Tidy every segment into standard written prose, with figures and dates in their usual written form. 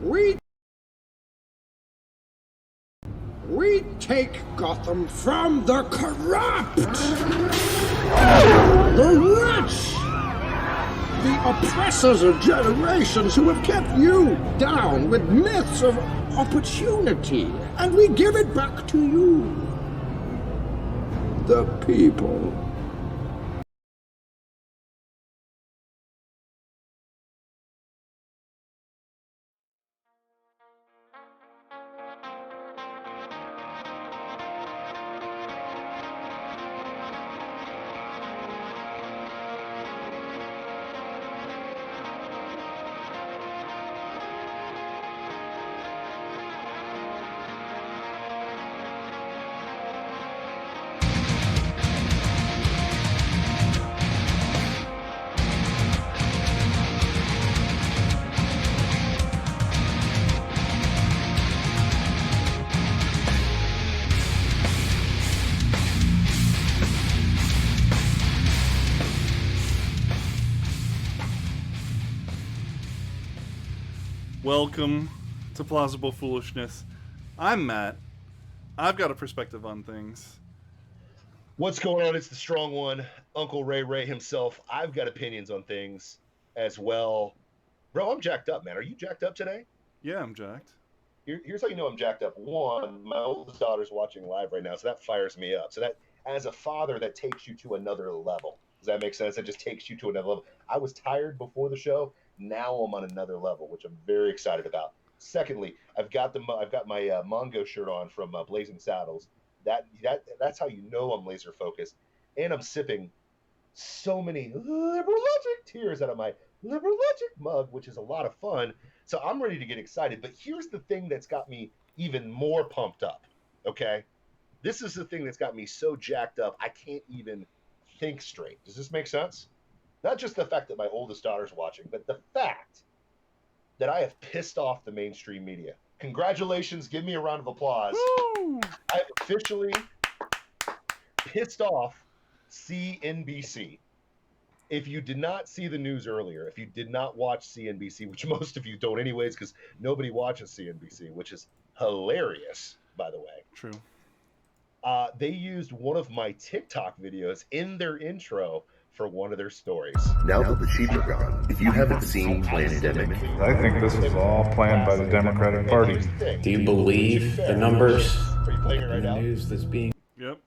We take Gotham from the corrupt, the rich, the oppressors of generations who have kept you down with myths of opportunity, and we give it back to you, the people. Welcome to Plausible Foolishness. I'm Matt. I've got a perspective on things. What's going on? It's the strong one, Uncle Ray himself. I've got opinions on things as well. Bro, I'm jacked up, man. Are you jacked up today? Yeah, I'm jacked. Here's how you know I'm jacked up. One, my oldest daughter's watching live right now, so that fires me up. So that, as a father, that takes you to another level. Does that make sense? That just takes you to another level. I was tired before the show. Now I'm on another level, which I'm very excited about. Secondly, I've got my Mongo shirt on from Blazing Saddles. That's how you know I'm laser focused, and I'm sipping so many Liberalogic tears out of my Liberalogic mug, which is a lot of fun. So I'm ready to get excited. But here's the thing that's got me even more pumped up. Okay, this is the thing that's got me so jacked up I can't even think straight. Does this make sense? Not just the fact that my oldest daughter's watching, but the fact that I have pissed off the mainstream media. Congratulations. Give me a round of applause. Woo! I've officially pissed off cnbc. If you did not see the news earlier, if you did not watch cnbc, which most of you don't anyways because nobody watches cnbc, which is hilarious, by the way. True. They used one of my TikTok videos in their intro for one of their stories. Now that the sheep are gone, if you haven't seen Plausible, I think this was all planned by the Democratic Party. Do you believe the numbers Are you playing it right and the now? news that's being... Yep.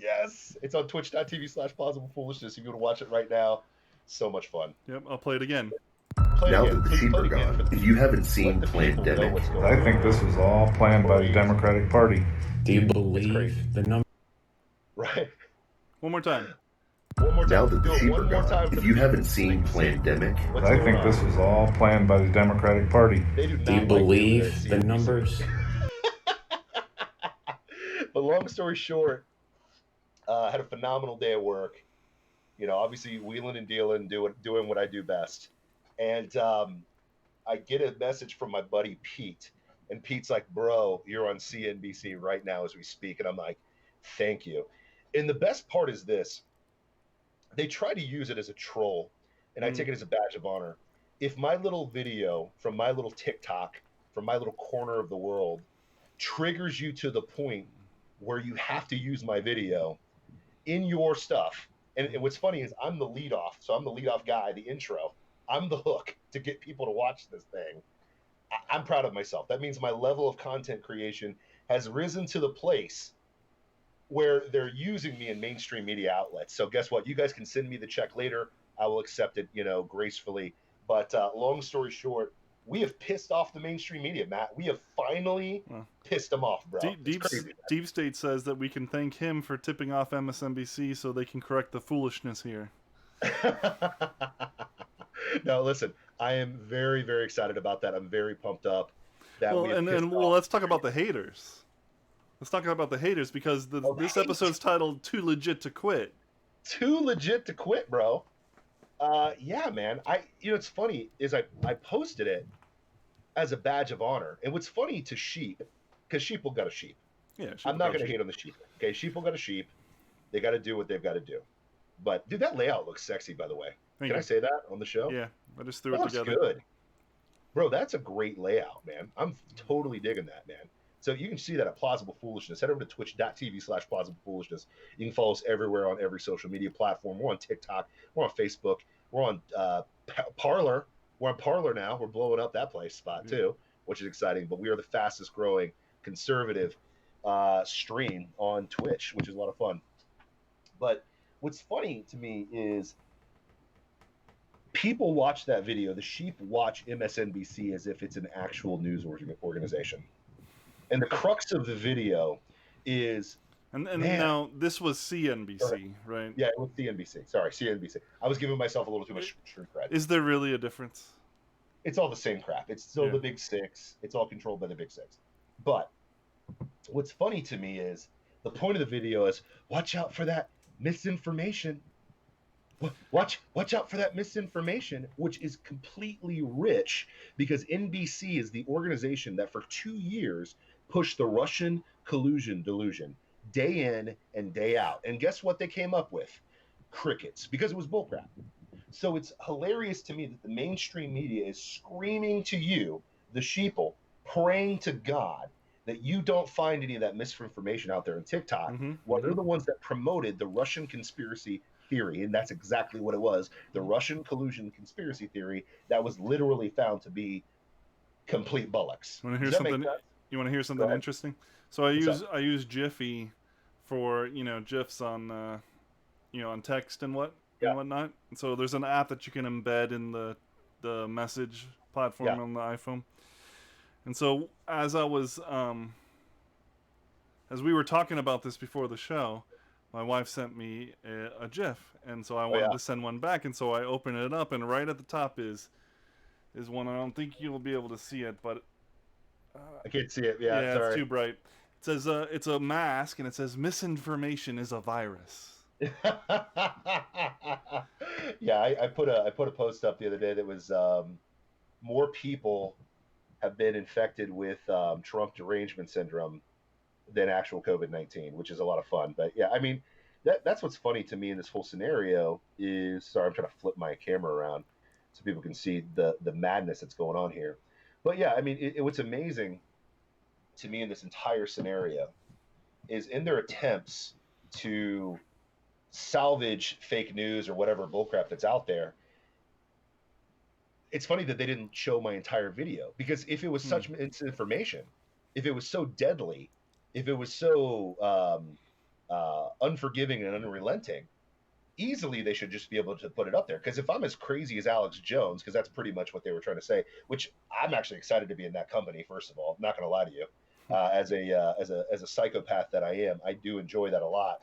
Yes, it's on twitch.tv/Plausible Foolishness. If you want to watch it right now, so much fun. Yep, I'll play it again. Play it now again. that the Please sheep play are it again gone, for the if you haven't let seen the people know Plausible, what's going I on. think this was all planned by the Democratic Party. Do you crazy. believe the numbers? Right. One more time. One more time. now that Do the it sheep one are more time gone, for if the you people haven't seen listening. Plausible, What's I going think on? this was all planned by the Democratic Party. They do not Do you like doing believe that the CNBC. numbers? But long story short, had a phenomenal day at work. You know, obviously wheeling and dealing, doing what I do best. And I get a message from my buddy Pete, and Pete's like, "Bro, you're on CNBC right now as we speak." And I'm like, "Thank you." And the best part is this: they try to use it as a troll, and I take it as a badge of honor. If my little video from my little TikTok, from my little corner of the world, triggers you to the point where you have to use my video in your stuff. And what's funny is I'm the lead off. So I'm the lead off guy, the intro. I'm the hook to get people to watch this thing. I'm proud of myself. That means my level of content creation has risen to the place where they're using me in mainstream media outlets. So guess what? You guys can send me the check later. I will accept it, gracefully. But long story short, we have pissed off the mainstream media, Matt. We have finally pissed them off, bro. Deep State says that we can thank him for tipping off MSNBC so they can correct the foolishness here. No, listen, I am very, very excited about that. I'm very pumped up. Let's talk about the haters. Let's talk about the haters because this episode's titled "Too Legit to Quit." Too legit to quit, bro. Yeah, man. It's funny is I posted it as a badge of honor, and what's funny to sheep, because sheep will got a sheep. Yeah, I'm not going to hate on the sheep. Okay, sheep will got a sheep. They got to do what they've got to do. But dude, that layout looks sexy, by the way. Can I say that on the show? Yeah, I just threw That it looks together. good. Bro, that's a great layout, man. I'm totally digging that, man. So you can see that at Plausible Foolishness. Head over to twitch.tv/Plausible Foolishness. You can follow us everywhere on every social media platform. We're on TikTok. We're on Facebook. We're on Parler. We're on Parler now. We're blowing up that place spot too, which is exciting. But we are the fastest growing conservative stream on Twitch, which is a lot of fun. But what's funny to me is people watch that video. The sheep watch MSNBC as if it's an actual news organization. And the crux of the video is... And now, this was CNBC, right? Yeah, it was CNBC. Sorry, CNBC. I was giving myself a little too much street cred. Is there really a difference? It's all the same crap. It's still the Big Six. It's all controlled by the Big Six. But what's funny to me is the point of the video is, watch out for that misinformation. Watch out for that misinformation, which is completely rich because NBC is the organization that for 2 years pushed the Russian collusion delusion day in and day out. And guess what they came up with? Crickets, because it was bullcrap. So it's hilarious to me that the mainstream media is screaming to you, the sheeple, praying to God that you don't find any of that misinformation out there on TikTok. Well, they're the ones that promoted the Russian conspiracy theory, and that's exactly what it was. The Russian collusion conspiracy theory that was literally found to be complete bullocks. You want to hear something interesting? So I use Jiffy for GIFs on on text and whatnot. And so there's an app that you can embed in the message platform on the iPhone. And so as we were talking about this before the show, my wife sent me a GIF, and so I wanted to send one back, and so I open it up, and right at the top is one. I don't think you'll be able to see it, but I can't see it. Yeah, it's too bright. It says it's a mask, and it says misinformation is a virus. Yeah, I put a post up the other day that was more people have been infected with Trump derangement syndrome than actual COVID-19, which is a lot of fun. But yeah, I mean, that's what's funny to me in this whole scenario is, sorry, I'm trying to flip my camera around so people can see the madness that's going on here. But yeah, I mean, what's amazing to me in this entire scenario is in their attempts to salvage fake news or whatever bullcrap that's out there, it's funny that they didn't show my entire video, because if it was such misinformation, if it was so deadly, if it was so unforgiving and unrelenting, easily they should just be able to put it up there. Because if I'm as crazy as Alex Jones, because that's pretty much what they were trying to say, which I'm actually excited to be in that company. First of all, I'm not going to lie to you, as a psychopath that I am, I do enjoy that a lot.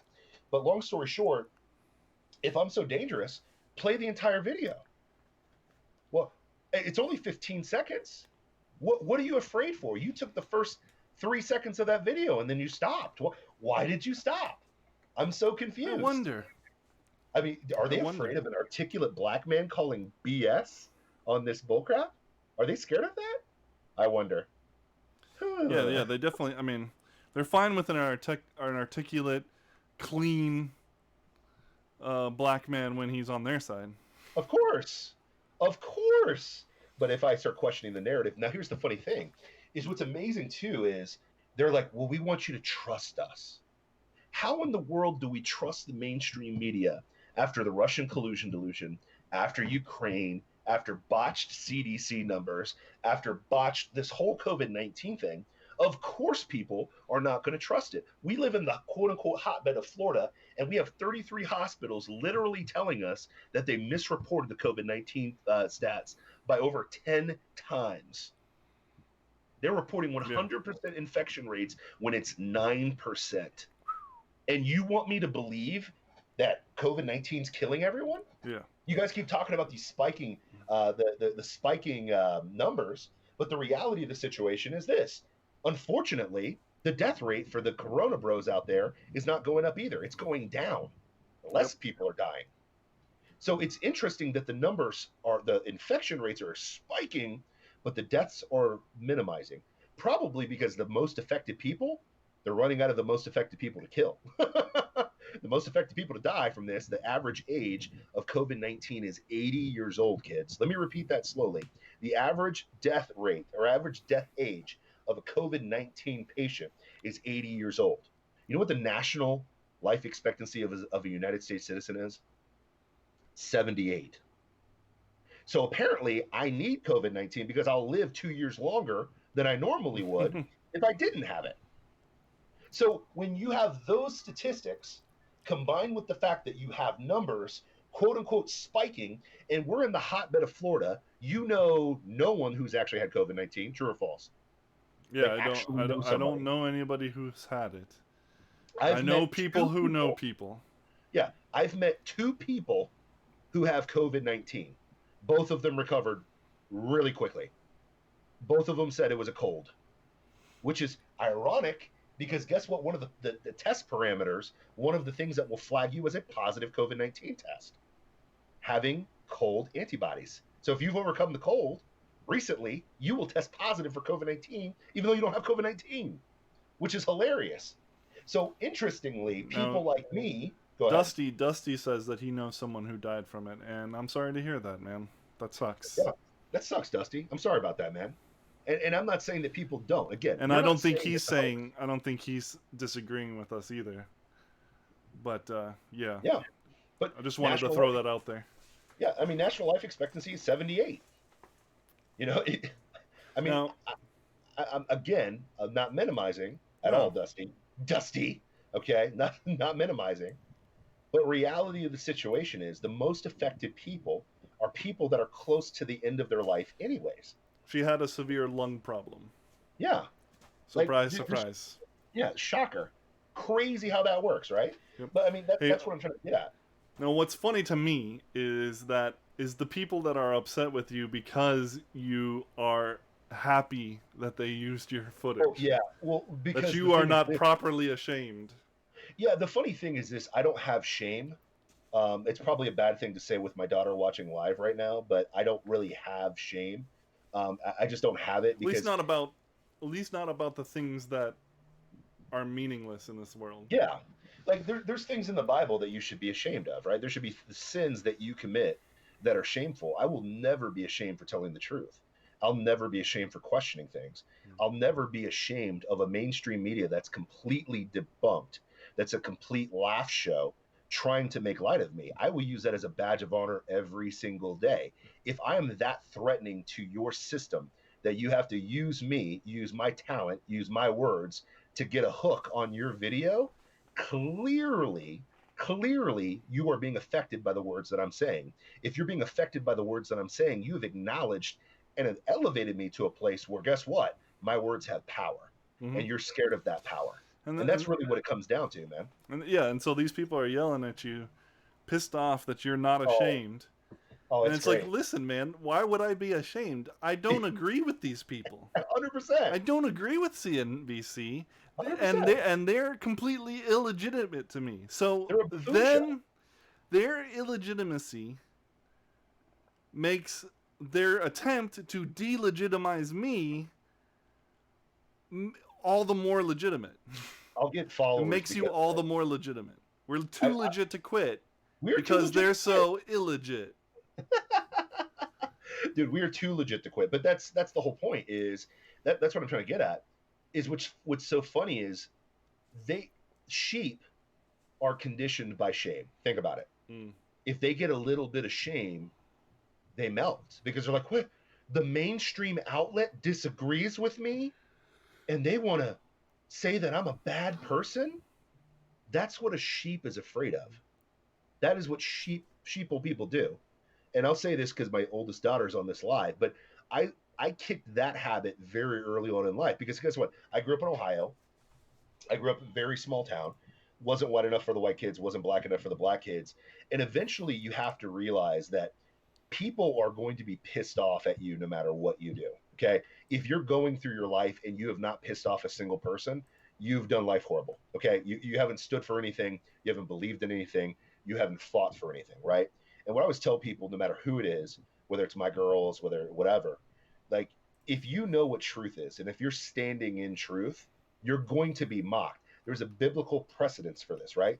But long story short, if I'm so dangerous, play the entire video. Well, it's only 15 seconds. What are you afraid for? You took the first 3 seconds of that video and then you stopped. Why did you stop? I'm so confused. I wonder. I mean, are they afraid of an articulate black man calling BS on this bullcrap? Are they scared of that? I wonder. Yeah, they definitely. I mean, they're fine with an articulate, clean black man when he's on their side. Of course. But if I start questioning the narrative, now here's the funny thing, is what's amazing too is they're like, well, we want you to trust us. How in the world do we trust the mainstream media after the Russian collusion delusion, after Ukraine, after botched CDC numbers, after botched this whole COVID-19 thing? Of course people are not going to trust it. We live in the quote-unquote hotbed of Florida, and we have 33 hospitals literally telling us that they misreported the COVID-19 stats by over 10 times. They're reporting 100% infection rates when it's 9%. And you want me to believe that COVID-19 is killing everyone? Yeah. You guys keep talking about these spiking, the spiking numbers, but the reality of the situation is this. Unfortunately, the death rate for the Corona bros out there is not going up either. It's going down. Less people are dying. So it's interesting that the infection rates are spiking, but the deaths are minimizing. Probably because the most affected people, they're running out of the most affected people to kill. The most affected people to die from this, the average age of COVID-19 is 80 years old, kids. Let me repeat that slowly. The average death rate or average death age of a COVID-19 patient is 80 years old. You know what the national life expectancy of a United States citizen is? 78. So apparently I need COVID-19 because I'll live 2 years longer than I normally would if I didn't have it. So when you have those statistics combined with the fact that you have numbers, quote unquote, spiking, and we're in the hotbed of Florida, you know no one who's actually had COVID-19, true or false? Yeah, Like, I don't know anybody who's had it. I've I know met people two who know people. Yeah, I've met 2 people who have COVID-19. Both of them recovered really quickly. Both of them said it was a cold, which is ironic because guess what? One of the test parameters, one of the things that will flag you as a positive COVID-19 test, having cold antibodies. So if you've overcome the cold recently, you will test positive for COVID-19, even though you don't have COVID-19, which is hilarious. So interestingly, people like me, go ahead. Dusty says that he knows someone who died from it, and I'm sorry to hear that, man. That sucks. Yeah, that sucks, Dusty. I'm sorry about that, man. And I'm not saying that people don't. Again, And I don't think I don't think he's disagreeing with us either. But yeah. Yeah, but I just wanted to throw that out there. Yeah, I mean, national life expectancy is 78. You know, I mean, Now, I'm again, I'm not minimizing at all, Dusty. Okay, not minimizing. But reality of the situation is the most affected people are people that are close to the end of their life, anyways. she had a severe lung problem. Yeah. Surprise, Like, surprise. Yeah, shocker. Crazy how that works, right? Yep. But I mean, that's what I'm trying to get at. Now, what's funny to me is the people that are upset with you because you are happy that they used your footage. Oh, yeah. Well, because that you are not properly ashamed. Yeah, the funny thing is this: I don't have shame. It's probably a bad thing to say with my daughter watching live right now, but I don't really have shame. I just don't have it. Because, at least not about the things that are meaningless in this world. Yeah, like there's things in the Bible that you should be ashamed of, right? There should be sins that you commit that are shameful. I will never be ashamed for telling the truth. I'll never be ashamed for questioning things. I'll never be ashamed of a mainstream media that's completely debunked, that's a complete laugh show trying to make light of me. I will use that as a badge of honor every single day. If I am that threatening to your system that you have to use me, use my talent, use my words to get a hook on your video, clearly you are being affected by the words that I'm saying. If you're being affected by the words that I'm saying, you have acknowledged and have elevated me to a place where, guess what? My words have power, and you're scared of that power. And that's really what it comes down to, man. And so these people are yelling at you, pissed off that you're not ashamed. And it's great. like, listen, man, why would I be ashamed? I don't agree with these people. 100%. I don't agree with CNBC, 100%. and they're completely illegitimate to me. So then their illegitimacy makes their attempt to delegitimize me all the more legitimate. I'll get followers. It makes you all the more legitimate. We're too legit to quit because they're so illegit. Dude, we are too legit to quit. But that's the whole point. Is that's what I'm trying to get at. Is what's so funny is sheep are conditioned by shame. Think about it. If they get a little bit of shame, they melt because they're like, what? The mainstream outlet disagrees with me and they want to say that I'm a bad person? That's what a sheep is afraid of. That is what sheeple people do. And I'll say this because my oldest daughter's on this live, but I kicked that habit very early on in life because guess what? I grew up in Ohio. I grew up in a very small town. Wasn't white enough for the white kids, wasn't black enough for the black kids. And eventually you have to realize that people are going to be pissed off at you no matter what you do. Okay. If you're going through your life and you have not pissed off a single person, you've done life horrible. Okay. You haven't stood for anything. You haven't believed in anything. You haven't fought for anything. Right. And what I always tell people, no matter who it is, whether it's my girls, whether whatever, like if you know what truth is, and if you're standing in truth, you're going to be mocked. There's a biblical precedence for this, right?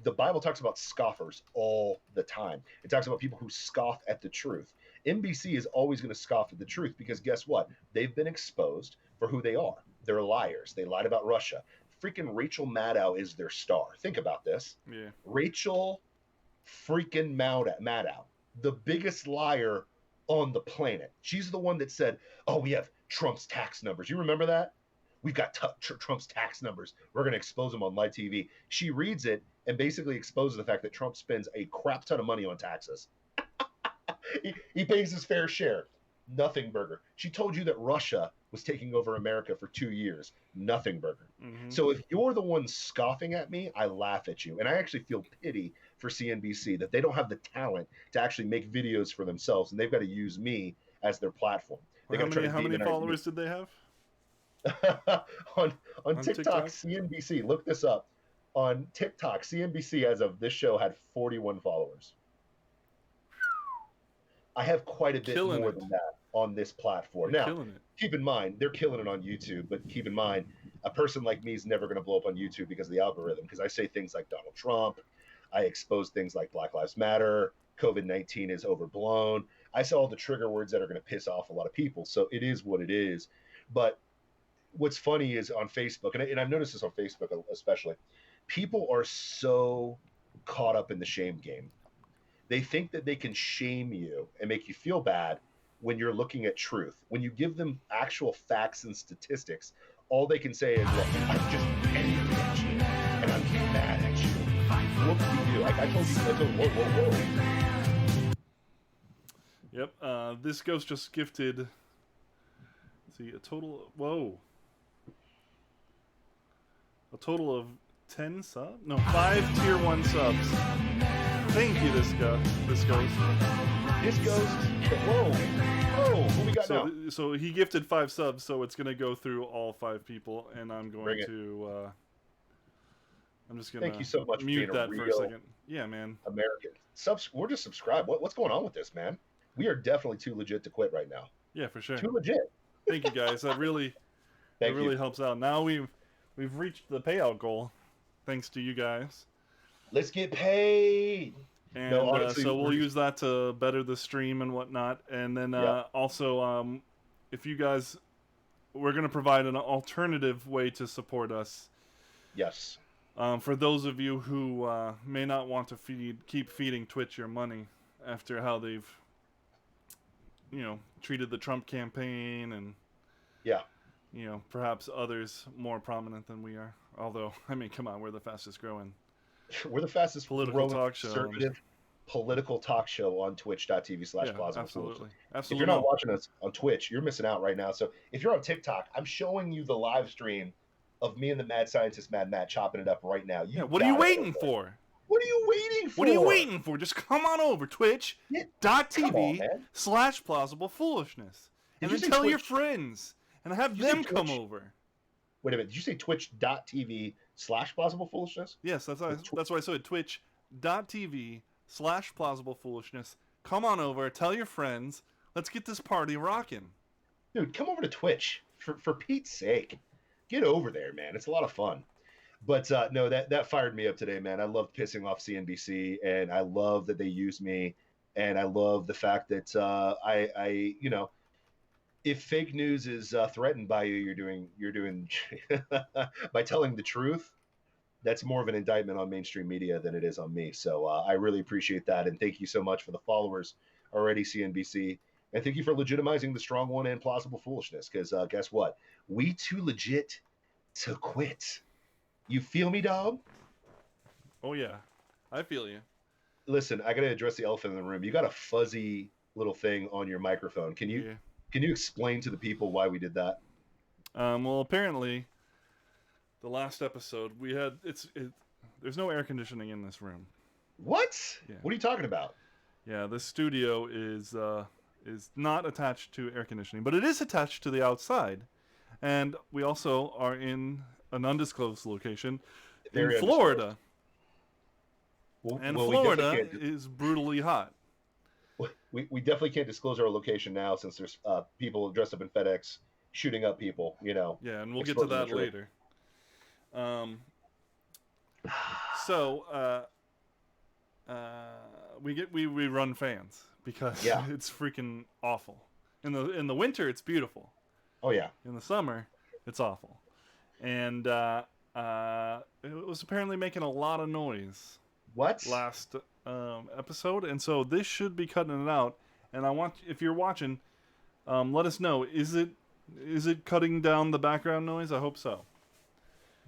The Bible talks about scoffers all the time. It talks about people who scoff at the truth. NBC is always going to scoff at the truth because guess what? They've been exposed for who they are. They're liars. They lied about Russia. Freaking Rachel Maddow is their star. Think about this. Yeah. Rachel freaking Maddow, the biggest liar on the planet. She's the one that said, "Oh, we have Trump's tax numbers." You remember that? We've got Trump's tax numbers. We're going to expose them on live TV. She reads it and basically exposes the fact that Trump spends a crap ton of money on taxes. he pays his fair share. Nothing burger. She told you that Russia was taking over America for 2 years. Nothing burger. Mm-hmm. So if you're the one scoffing at me, I laugh at you. And I actually feel pity for CNBC that they don't have the talent to actually make videos for themselves, and they've got to use me as their platform. Well, how many followers did they have? on TikTok, CNBC, look this up. On TikTok, CNBC, as of this show, had 41 followers. I have quite a bit more than that on this platform. Now, keep in mind, they're killing it on YouTube, but keep in mind, a person like me is never going to blow up on YouTube because of the algorithm, because I say things like Donald Trump, I expose things like Black Lives Matter, COVID-19 is overblown. I say all the trigger words that are going to piss off a lot of people, so it is what it is. But what's funny is on Facebook, and I've noticed this on Facebook especially, people are so caught up in the shame game. They think that they can shame you and make you feel bad when you're looking at truth. When you give them actual facts and statistics, all they can say is, "Well, I'm just angry at you, and I'm mad at you." What can you do? I told you, whoa. Yep, this ghost just gifted, let's see, a total of 10 subs? No, 5 tier 1 subs. Thank you, this ghost. Whoa, who we got now? So he gifted 5 subs, so it's going to go through all 5 people, and I'm going to, I'm just going to thank you so much mute for that being for a second. Yeah, man. American. We're just subscribed. What's going on with this, man? We are definitely too legit to quit right now. Yeah, for sure. Too legit. Thank you, guys. That really, helps out. Now we've reached the payout goal, thanks to you guys. Let's get paid. And honestly, so we'll use that to better the stream and whatnot. And then also, if you guys, we're going to provide an alternative way to support us. Yes. For those of you who may not want to keep feeding Twitch your money after how they've, treated the Trump campaign and, perhaps others more prominent than we are. Although, I mean, come on, we're the fastest growing. We're the fastest political talk show. Conservative political talk show on twitch.tv/plausible. Absolutely. If you're not watching us on Twitch, you're missing out right now. So if you're on TikTok, I'm showing you the live stream of me and the mad scientist Mad Matt chopping it up right now. What are you waiting for? What are you waiting for? What are you waiting for? Just come on over, twitch.tv/plausible foolishness. And then tell your friends and have them come over. Wait a minute. Did you say twitch.tv/plausible foolishness? Yes, that's why I said twitch.tv/plausible foolishness. Come on over, tell your friends. Let's get this party rocking. Dude, come over to Twitch for Pete's sake. Get over there, man. It's a lot of fun. But no, that fired me up today, man. I loved pissing off CNBC, and I love that they use me, and I love the fact that I if fake news is threatened by you, you're doing by telling the truth. That's more of an indictment on mainstream media than it is on me. So I really appreciate that, and thank you so much for the followers already, CNBC, and thank you for legitimizing the strong one and plausible foolishness. Because guess what? We too legit to quit. You feel me, dog? Oh yeah, I feel you. Listen, I gotta address the elephant in the room. You got a fuzzy little thing on your microphone. Can you explain to the people why we did that? Well, apparently, the last episode we had there's no air conditioning in this room. What? Yeah. What are you talking about? Yeah, this studio is not attached to air conditioning, but it is attached to the outside, and we also are in an undisclosed location in Florida. Florida is brutally hot. We definitely can't disclose our location now since there's people dressed up in FedEx shooting up people, Yeah, and we'll get to that later. So we run fans because it's freaking awful. In the winter, it's beautiful. Oh yeah. In the summer, it's awful. And it was apparently making a lot of noise. What? Last episode, and so this should be cutting it out. And I want, if you're watching, let us know. Is it cutting down the background noise? I hope so.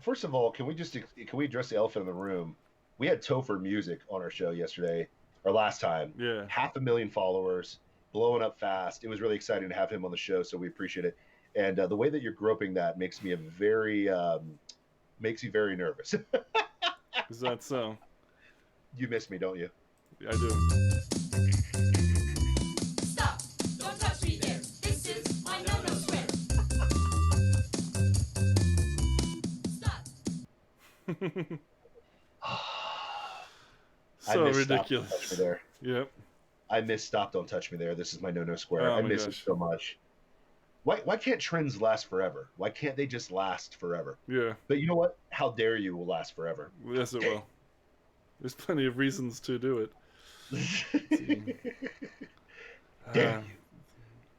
First of all, can we address the elephant in the room? We had Topher Music on our show yesterday, or last time. Yeah. 500,000 followers, blowing up fast. It was really exciting to have him on the show, so we appreciate it. And the way that you're groping that makes me very nervous. Is that so? You miss me, don't you? I do. Stop! Don't touch me there. This is my no-no square. So ridiculous. Stop, Don't touch me there. Yep. I miss Stop, Don't Touch Me There. This is my no-no square. Oh, I my miss gosh. it so much. Why can't trends last forever? Why can't they just last forever? Yeah. But you know what? How Dare You will last forever. Yes, it will. There's plenty of reasons to do it. Damn you.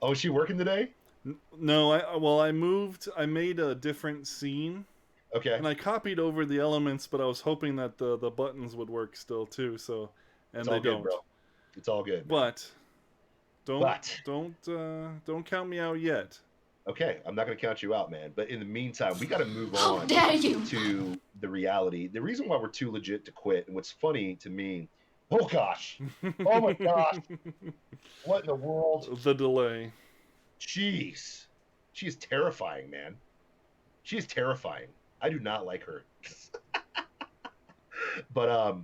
Oh, is she working today? No, I moved. I made a different scene. Okay. And I copied over the elements, but I was hoping that the buttons would work still too. So, and It's they all good, don't. bro. It's all good. But don't count me out yet. Okay, I'm not going to count you out, man. But in the meantime, we got to move How on dare you! to the reality. The reason why we're too legit to quit, and what's funny to me, oh gosh, oh my gosh, what in the world? The delay. Jeez, she is terrifying, man. She is terrifying. I do not like her. But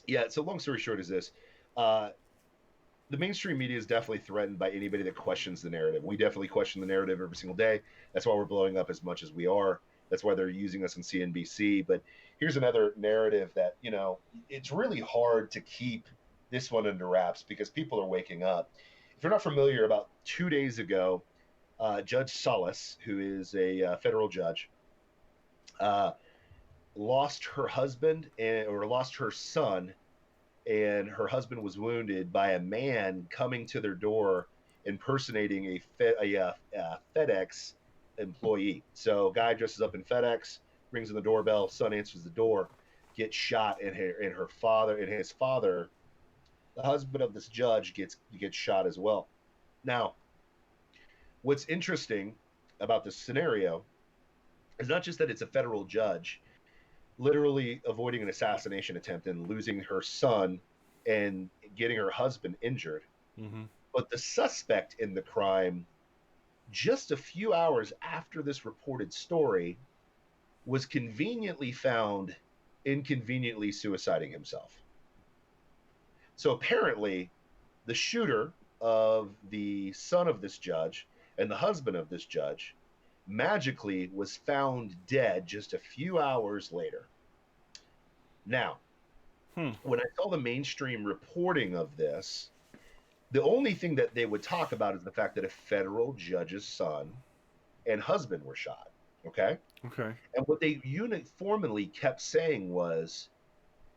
yeah. So long story short is this: the mainstream media is definitely threatened by anybody that questions the narrative. We definitely question the narrative every single day. That's why we're blowing up as much as we are. That's why they're using us on CNBC. But here's another narrative that, you know, it's really hard to keep this one under wraps because people are waking up. If you're not familiar, about 2 days ago, Judge Salas, who is a federal judge, lost her husband or lost her son, and her husband was wounded by a man coming to their door impersonating a FedEx employee. So guy dresses up in FedEx, rings on the doorbell, son answers the door, gets shot, and his father, the husband of this judge, gets shot as well. Now, what's interesting about this scenario is not just that it's a federal judge literally avoiding an assassination attempt and losing her son and getting her husband injured. Mm-hmm. But the suspect in the crime, just a few hours after this reported story, was conveniently found inconveniently suiciding himself. So apparently, the shooter of the son of this judge and the husband of this judge magically was found dead just a few hours later. Now, when I saw the mainstream reporting of this, the only thing that they would talk about is the fact that a federal judge's son and husband were shot. Okay? Okay. And what they uniformly kept saying was,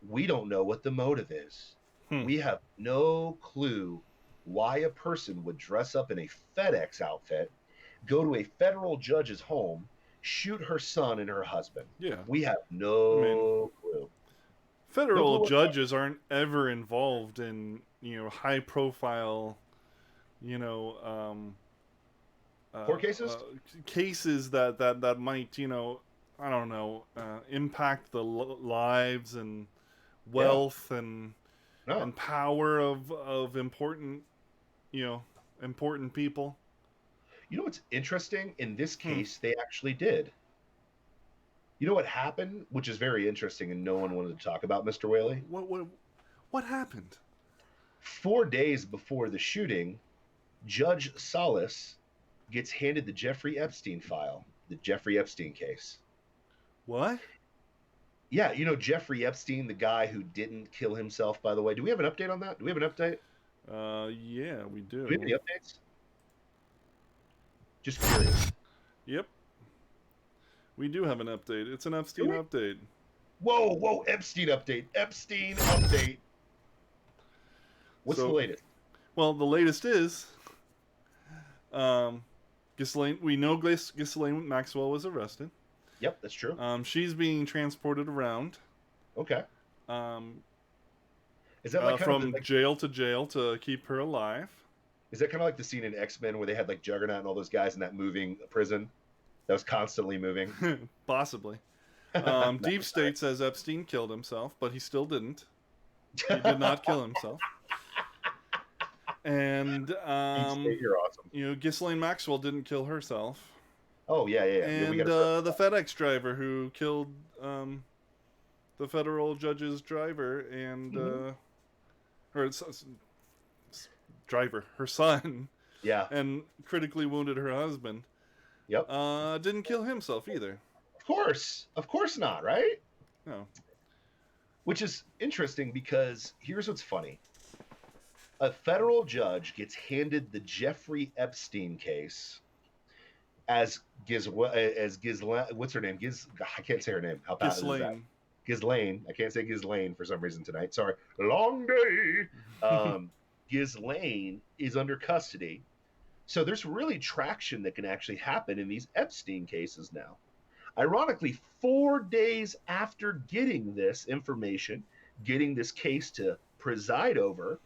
we don't know what the motive is. We have no clue why a person would dress up in a FedEx outfit, go to a federal judge's home, shoot her son and her husband. Yeah. We have no clue. Federal judges aren't ever involved in, high profile, court cases? Cases that might, I don't know, impact the lives and wealth and power of important, important people. You know what's interesting? In this case, they actually did. You know what happened, which is very interesting, and no one wanted to talk about, Mr. Whaley? What happened? 4 days before the shooting, Judge Salas gets handed the Jeffrey Epstein file, the Jeffrey Epstein case. What? Yeah, Jeffrey Epstein, the guy who didn't kill himself, by the way. Do we have an update on that? Do we have an update? Yeah, we do. Do we have any updates? Just curious. Yep. We do have an update. It's an Epstein update. Whoa, Epstein update. Epstein update. What's the latest? Well, the latest is, Ghislaine. We know Ghislaine Maxwell was arrested. Yep, that's true. She's being transported around. Okay. Is that from jail to jail to keep her alive? Is that kind of like the scene in X-Men where they had like Juggernaut and all those guys in that moving prison that was constantly moving? Possibly. Deep State says Epstein killed himself, but he still didn't. He did not kill himself. And Deep State, you're awesome. Ghislaine Maxwell didn't kill herself. Oh yeah. And the FedEx driver who killed the federal judge's driver and her son. Yeah. And critically wounded her husband. Yep. Didn't kill himself either. Of course not, right? No. Which is interesting because here's what's funny. A federal judge gets handed the Jeffrey Epstein case as what's her name? I can't say her name. How bad is that? Ghislaine. I can't say Ghislaine for some reason tonight. Sorry. Long day. Ghislaine is under custody. So there's really traction that can actually happen in these Epstein cases now. Ironically, 4 days after getting this information, getting this case to preside over,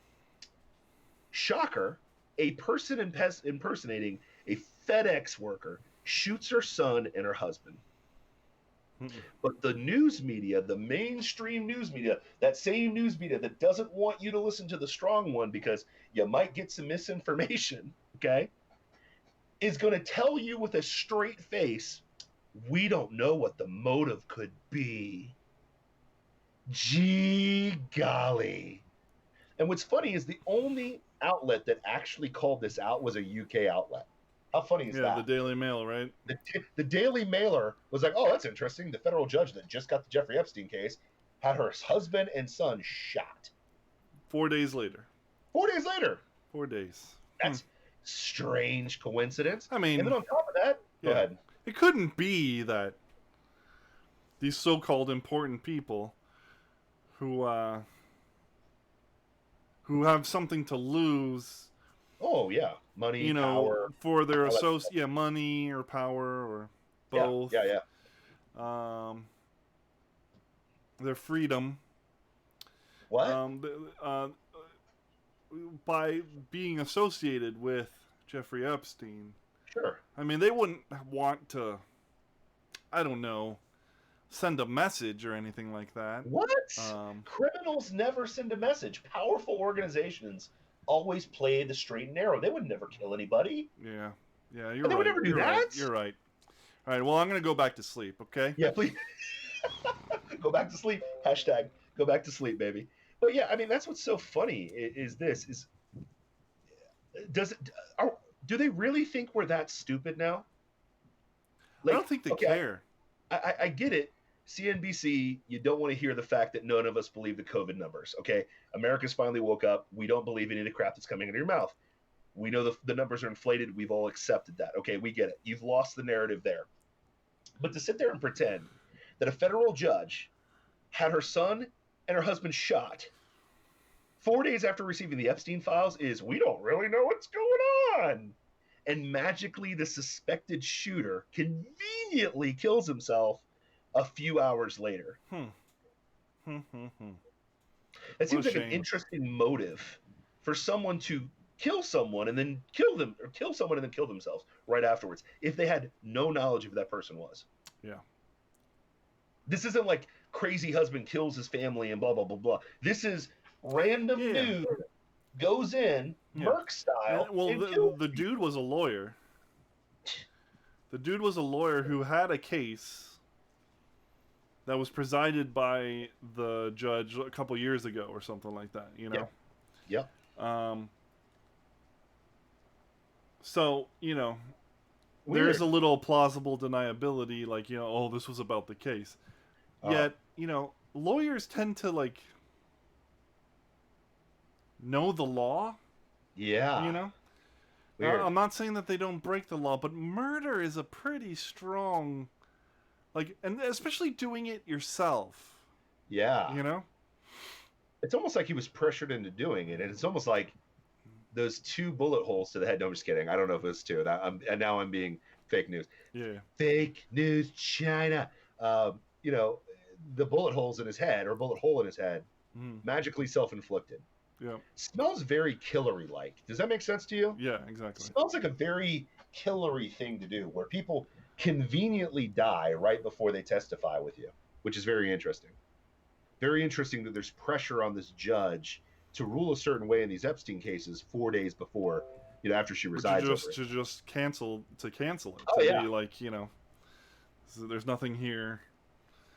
shocker, a person impersonating a FedEx worker shoots her son and her husband. But the news media, the mainstream news media, that same news media that doesn't want you to listen to the strong one because you might get some misinformation, okay, is going to tell you with a straight face, we don't know what the motive could be. Gee golly. And what's funny is the only outlet that actually called this out was a UK outlet. How funny is that? Yeah, the Daily Mail, right? The Daily Mailer was like, oh, that's interesting. The federal judge that just got the Jeffrey Epstein case had her husband and son shot. 4 days later. 4 days later. 4 days. That's strange coincidence. I mean, and then on top of that, go ahead. It couldn't be that these so-called important people who have something to lose. Oh yeah, money, power, for their money or power or both. Yeah. Their freedom. What? By being associated with Jeffrey Epstein. Sure. I mean, they wouldn't want to, I don't know, send a message or anything like that. What? Criminals never send a message. Powerful organizations always play the straight and narrow. They would never kill anybody. Yeah, you're they right. would never do that. Right. You're right. All right, well, I'm going to go back to sleep, okay? Yeah, please. Go back to sleep. Hashtag go back to sleep, baby. But yeah, I mean, that's what's so funny do they really think we're that stupid now? I don't think they care. I get it. CNBC, you don't want to hear the fact that none of us believe the COVID numbers, okay? America's finally woke up. We don't believe any of the crap that's coming out of your mouth. We know the numbers are inflated. We've all accepted that. Okay, we get it. You've lost the narrative there. But to sit there and pretend that a federal judge had her son and her husband shot 4 days after receiving the Epstein files is, we don't really know what's going on. And magically, the suspected shooter conveniently kills himself a few hours later. That seems like an interesting motive for someone to kill someone and then kill them, or kill someone and then kill themselves right afterwards, if they had no knowledge of who that person was. Yeah. This isn't like crazy husband kills his family and blah, blah, blah, blah. This is random dude goes in, Merc style. The dude was a lawyer. The dude was a lawyer who had a case that was presided by the judge a couple years ago or something like that, you know? Yeah. So, you know, there's a little plausible deniability, like, you know, oh, this was about the case. Yet, you know, lawyers tend to, like, know the law. Yeah. You know? I'm not saying that they don't break the law, but murder is a pretty strong, like, and especially doing it yourself. Yeah. You know? It's almost like he was pressured into doing it, and it's almost like those 2 bullet holes to the head. No, I'm just kidding. I don't know if it was 2. And now I'm being fake news. Yeah. Fake news, China. You know, the bullet holes in his head, or bullet hole in his head, magically self-inflicted. Yeah. Smells very Hillary-like. Does that make sense to you? Yeah, exactly. Smells like a very Hillary thing to do, where people conveniently die right before they testify with you, which is very interesting. Very interesting that there's pressure on this judge to rule a certain way in these Epstein cases 4 days before, after she resides over it. To just cancel it. Oh, yeah. Be like, so there's nothing here.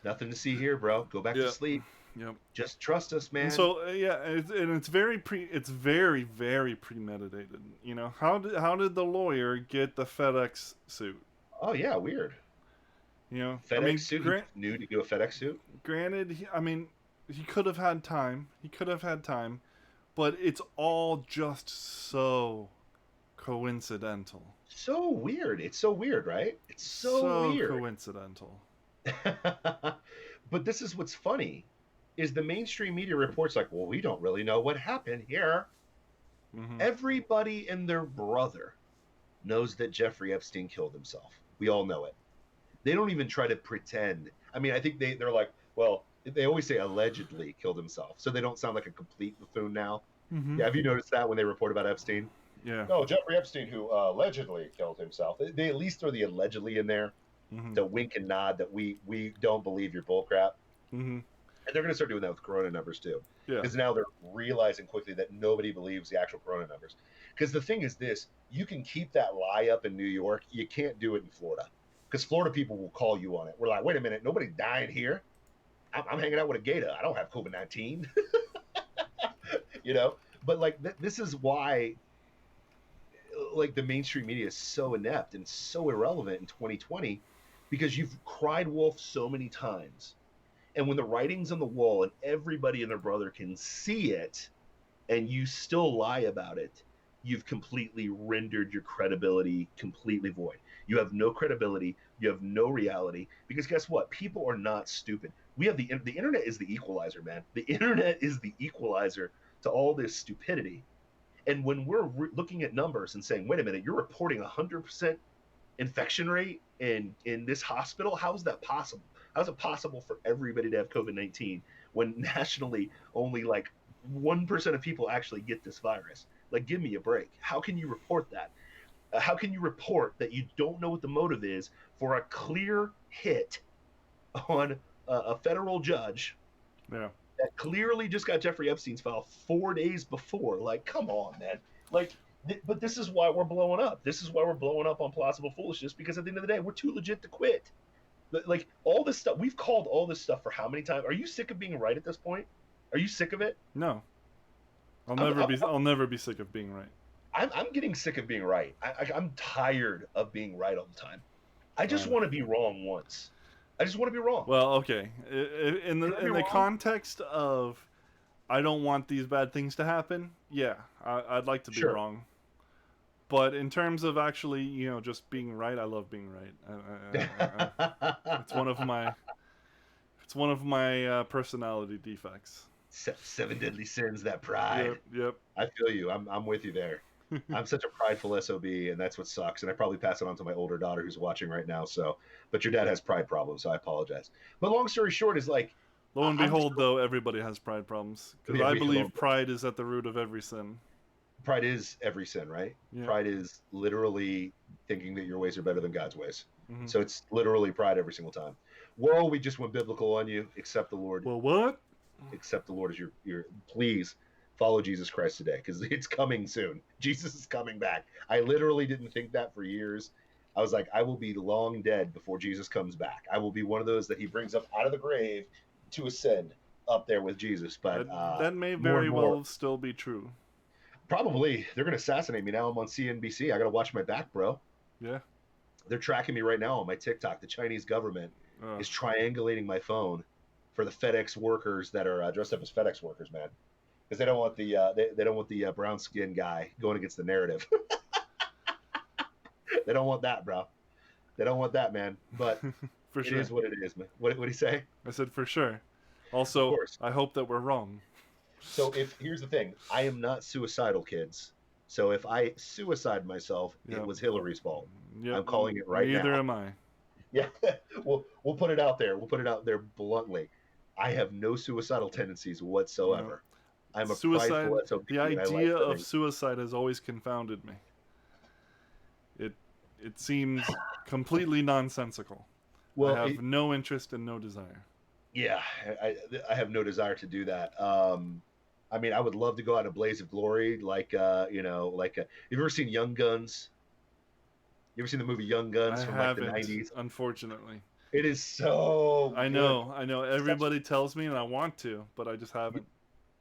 Nothing to see here, bro. Go back to sleep. Yep. Just trust us, man. And so it's very very premeditated. How did the lawyer get the FedEx suit? Oh yeah, weird. FedEx suit. He knew to do a FedEx suit. Granted, he could have had time. But it's all just so coincidental. So weird. It's so weird, right? It's so weird. Coincidental. But this is what's funny, is the mainstream media reports like, well, we don't really know what happened here. Mm-hmm. Everybody and their brother knows that Jeffrey Epstein killed himself. We all know it. They don't even try to pretend. I think they're like, well, they always say allegedly killed himself, so they don't sound like a complete buffoon now. Mm-hmm. Yeah, have you noticed that when they report about Epstein? Yeah. No, Jeffrey Epstein, who allegedly killed himself. They at least throw the allegedly in there to wink and nod that we don't believe your bullcrap. Mm-hmm. And they're going to start doing that with corona numbers too. Yeah. Because now they're realizing quickly that nobody believes the actual corona numbers. Because the thing is this, you can keep that lie up in New York. You can't do it in Florida. Because Florida people will call you on it. We're like, wait a minute, nobody dying here. I'm hanging out with a gator. I don't have COVID-19. But like this is why like the mainstream media is so inept and so irrelevant in 2020, because you've cried wolf so many times. And when the writing's on the wall and everybody and their brother can see it, and you still lie about it, you've completely rendered your credibility completely void. You have no credibility. You have no reality. Because guess what? People are not stupid. We have the internet is the equalizer, man. The internet is the equalizer to all this stupidity. And when we're looking at numbers and saying, wait a minute, you're reporting 100% infection rate in this hospital? How is that possible? How is it possible for everybody to have COVID-19 when nationally only like 1% of people actually get this virus? Like, give me a break. How can you report that? How can you report that you don't know what the motive is for a clear hit on a federal judge that clearly just got Jeffrey Epstein's file 4 days before? Like, come on, man. Like, but this is why we're blowing up. This is why we're blowing up on Plausible Foolishness, because at the end of the day, we're too legit to quit. Like, all this stuff, we've called all this stuff for how many times? Are you sick of being right at this point? Are you sick of it? No. I'll never be sick of being right. I'm getting sick of being right. I'm tired of being right all the time. I just want to be wrong once. I just want to be wrong. Well, okay. In the context of, I don't want these bad things to happen. Yeah, I'd like to be wrong. But in terms of actually, just being right, I love being right. It's one of my personality defects. 7 deadly sins, that pride. Yep. I feel you. I'm with you there. I'm such a prideful SOB, and that's what sucks. And I probably pass it on to my older daughter who's watching right now. So, but your dad has pride problems, so I apologize. But long story short is like, lo and behold, though, everybody has pride problems, because I believe pride is at the root of every sin. Pride is every sin, right? Yeah. Pride is literally thinking that your ways are better than God's ways. Mm-hmm. So it's literally pride every single time. Whoa, we just went biblical on you. Accept the Lord. Well, what? Accept the Lord as your please follow Jesus Christ today, because it's coming soon. Jesus is coming back. I literally didn't think that for years. I was like, I will be long dead before Jesus comes back. I will be one of those that he brings up out of the grave to ascend up there with Jesus. But that may very well still be true. Probably. They're going to assassinate me now. I'm on CNBC. I got to watch my back, bro. Yeah. They're tracking me right now on my TikTok. The Chinese government is triangulating my phone for the FedEx workers that are dressed up as FedEx workers, man. Because they don't want the they don't want the brown skinned guy going against the narrative. They don't want that, bro. They don't want that, man. But for it sure. is what it is, man. What did he say? I said for sure. Also, course. I hope that we're wrong. So here's the thing, I am not suicidal, kids. So if I suicide myself, Yep. it was Hillary's fault. Yep. I'm calling it right Neither now. am I. Yeah, we'll put it out there. We'll put it out there bluntly. I have no suicidal tendencies whatsoever. I'm a Suicide. prideful SOB. The and I like idea of living. suicide has always confounded me. It seems completely nonsensical. Well, I have no interest and no desire. yeah, I have no desire to do that. I mean, I would love to go out in a blaze of glory, like have you ever seen Young Guns? You ever seen the movie Young Guns I from haven't, like the 90s? unfortunately. It is so I good. know. Everybody tells me, and I want to, but I just haven't.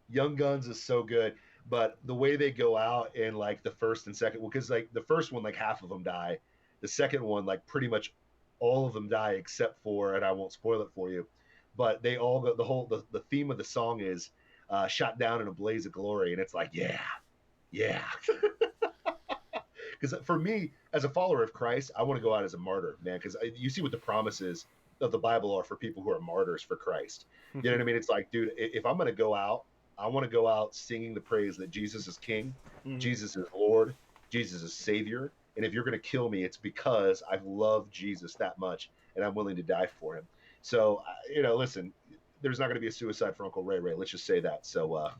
Young Guns is so good, but the way they go out in like the first and second, well, because like the first one, like half of them die. The second one, like pretty much all of them die except for, and I won't spoil it for you, but they all go. The theme of the song is "Shot Down in a Blaze of Glory," and it's like, yeah. Because for me, as a follower of Christ, I want to go out as a martyr, man. Because you see what the promises of the Bible are for people who are martyrs for Christ. You know what I mean? It's like, dude, if I'm going to go out, I want to go out singing the praise that Jesus is King, Jesus is Lord, Jesus is Savior. And if you're going to kill me, it's because I've loved Jesus that much and I'm willing to die for him. So, listen, there's not going to be a suicide for Uncle Ray Ray. Let's just say that. So,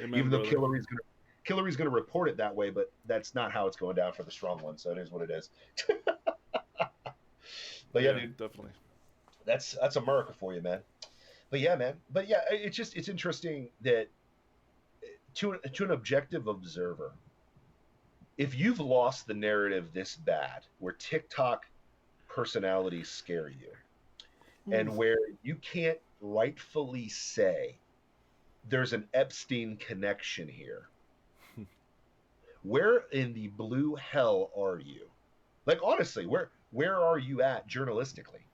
Amen, even though brother. Hillary's going to report it that way, but that's not how it's going down for the strong one. So it is what it is. But yeah, dude, definitely. that's America for you, man. But yeah, man. But yeah, it's interesting that to an objective observer, if you've lost the narrative this bad, where TikTok personalities scare you, and where you can't rightfully say there's an Epstein connection here, where in the blue hell are you? Like, honestly, where are you at journalistically?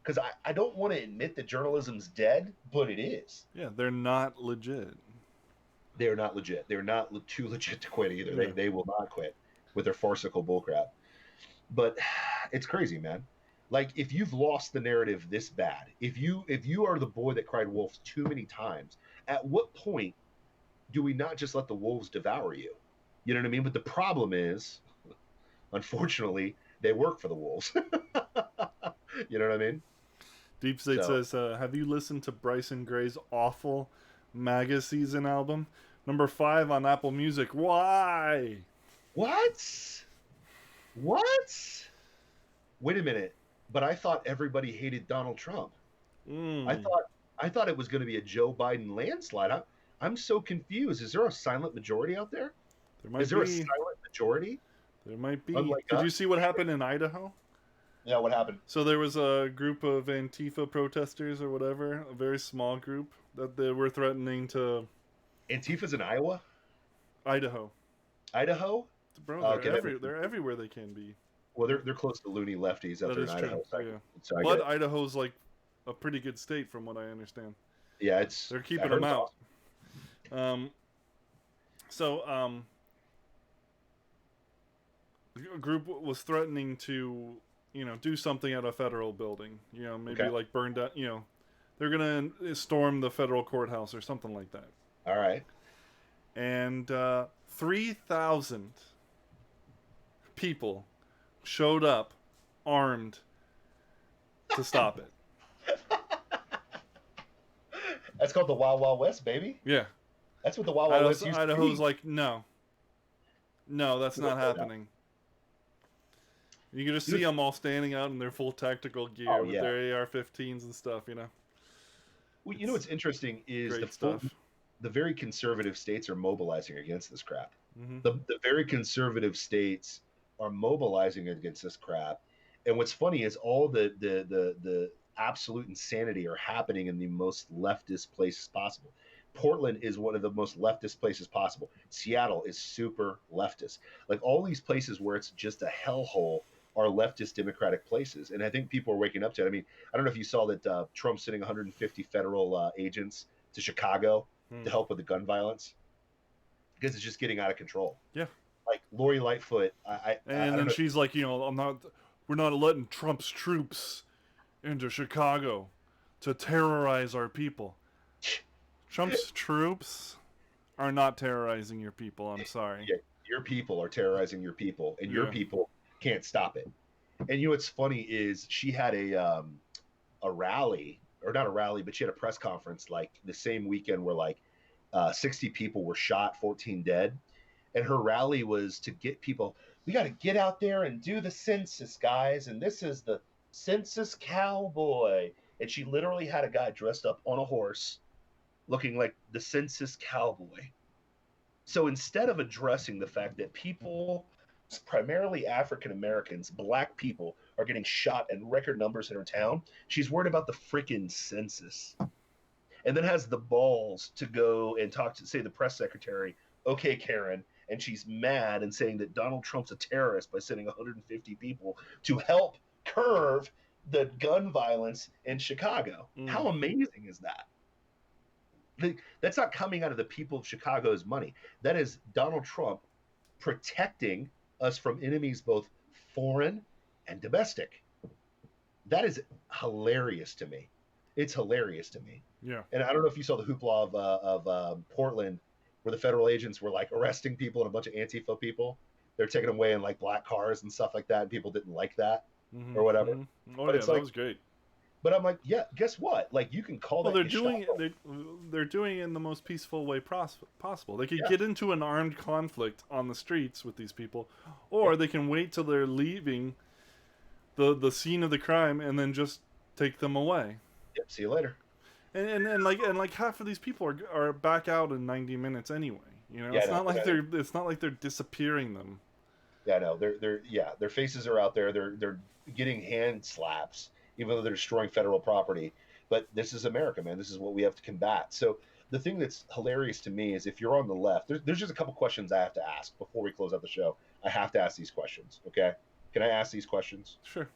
Because I don't want to admit that journalism's dead, but it is. Yeah, they're not legit. They're not legit. They're not too legit to quit either. Yeah. They will not quit with their farcical bullcrap. But it's crazy, man. Like, if you've lost the narrative this bad, if you are the boy that cried wolf too many times, at what point do we not just let the wolves devour you? You know what I mean? But the problem is, unfortunately, they work for the wolves. You know what I mean? Deep State says, have you listened to Bryson Gray's awful MAGA season album? Number 5 on Apple Music. Why? What? Wait a minute. But I thought everybody hated Donald Trump. I thought it was going to be a Joe Biden landslide. I'm so confused. Is there a silent majority out there? There Is there a silent majority? There might be. Unlike Did us? you see what happened in Idaho? Yeah, what happened? So there was a group of Antifa protesters or whatever, a very small group, that they were threatening to... Antifa's in Iowa? Idaho. Idaho? Bro, they're everywhere they can be. Well, they're close to loony lefties out That there is in true, Idaho. yeah. So I But get it. Idaho's like a pretty good state from what I understand. Yeah, They're keeping them out. A group was threatening to, do something at a federal building. Maybe like burn down, they're going to storm the federal courthouse or something like that. All right. And 3,000 people showed up armed to stop it. That's called the Wild Wild West, baby. Yeah. That's what the Wild Wild West used to be. Idaho's like, no, that's not happening. You can just see them all standing out in their full tactical gear with their AR-15s and stuff, Well, you know what's interesting is the very conservative states are mobilizing against this crap. Mm-hmm. The very conservative states are mobilizing against this crap. And what's funny is all the absolute insanity are happening in the most leftist places possible. Portland is one of the most leftist places possible. Seattle is super leftist. Like, all these places where it's just a hellhole are leftist democratic places. And I think people are waking up to it. I mean, I don't know if you saw that Trump's sending 150 federal agents to Chicago to help with the gun violence because it's just getting out of control. Yeah. Like Lori Lightfoot. And then she's like, we're not letting Trump's troops into Chicago to terrorize our people. Trump's troops are not terrorizing your people. I'm sorry. Yeah, your people are terrorizing your people, and your Yeah. people can't stop it. And you know what's funny is she had a rally, or not a rally, but she had a press conference like the same weekend where like 60 people were shot, 14 dead, and her rally was to get people. We got to get out there and do the census, guys, and this is the census cowboy. And she literally had a guy dressed up on a horse, looking like the census cowboy. So instead of addressing the fact that people, primarily African Americans, black people, are getting shot in record numbers in her town, she's worried about the freaking census. And then has the balls to go and talk to, say, the press secretary, okay, Karen, and she's mad and saying that Donald Trump's a terrorist by sending 150 people to help curb the gun violence in Chicago. How amazing is that? That's not coming out of the people of Chicago's money. That is Donald Trump protecting us from enemies both foreign and domestic. That is hilarious to me. It's hilarious to me. Yeah. And I don't know if you saw the hoopla of Portland, where the federal agents were like arresting people and a bunch of Antifa people. They're taking them away in like black cars and stuff like that. And people didn't like that or whatever. Oh, But yeah, it's that like- was great. But I'm like, yeah, guess what? Like, you can call Well, that. they're doing it in the most peaceful way possible. They could Yeah. get into an armed conflict on the streets with these people, or they can wait till they're leaving the scene of the crime and then just take them away. Yep, see you later. And like half of these people are back out in 90 minutes anyway. You know, Yeah, it's I know, not like yeah. it's not like they're disappearing them. Yeah, no, their faces are out there. They're getting hand slaps, even though they're destroying federal property. But this is America, man. This is what we have to combat. So the thing that's hilarious to me is if you're on the left, there's just a couple questions I have to ask before we close out the show. I have to ask these questions, okay? Can I ask these questions? Sure.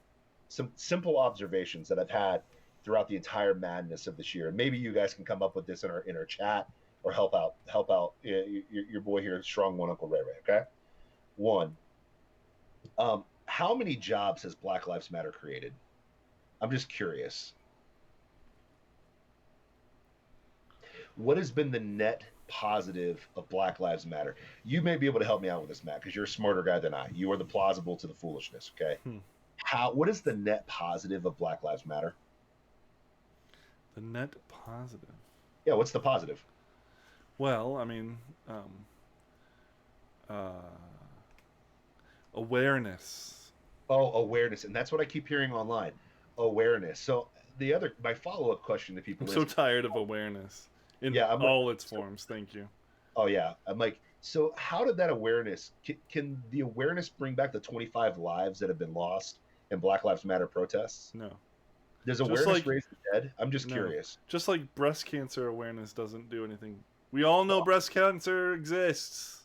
Some simple observations that I've had throughout the entire madness of this year. And maybe you guys can come up with this in our chat or help out your boy here, Strong One, Uncle Ray Ray, okay? One, how many jobs has Black Lives Matter created? I'm just curious. What has been the net positive of Black Lives Matter? You may be able to help me out with this, Matt, because you're a smarter guy than I. You are the plausible to the foolishness, okay? What is the net positive of Black Lives Matter? The net positive. Yeah, what's the positive? Well, I mean, awareness. Oh, awareness, and that's what I keep hearing online. Awareness. So my follow-up question to people I'm is, so tired of awareness in Yeah, I'm like- all its forms. Thank you. oh yeah, I'm like, so how did that awareness? Can the awareness bring back the 25 lives that have been lost in Black Lives Matter protests? No. Does Just awareness like- raise the dead? I'm just No. curious. Just like breast cancer awareness doesn't do anything. We all know breast cancer exists.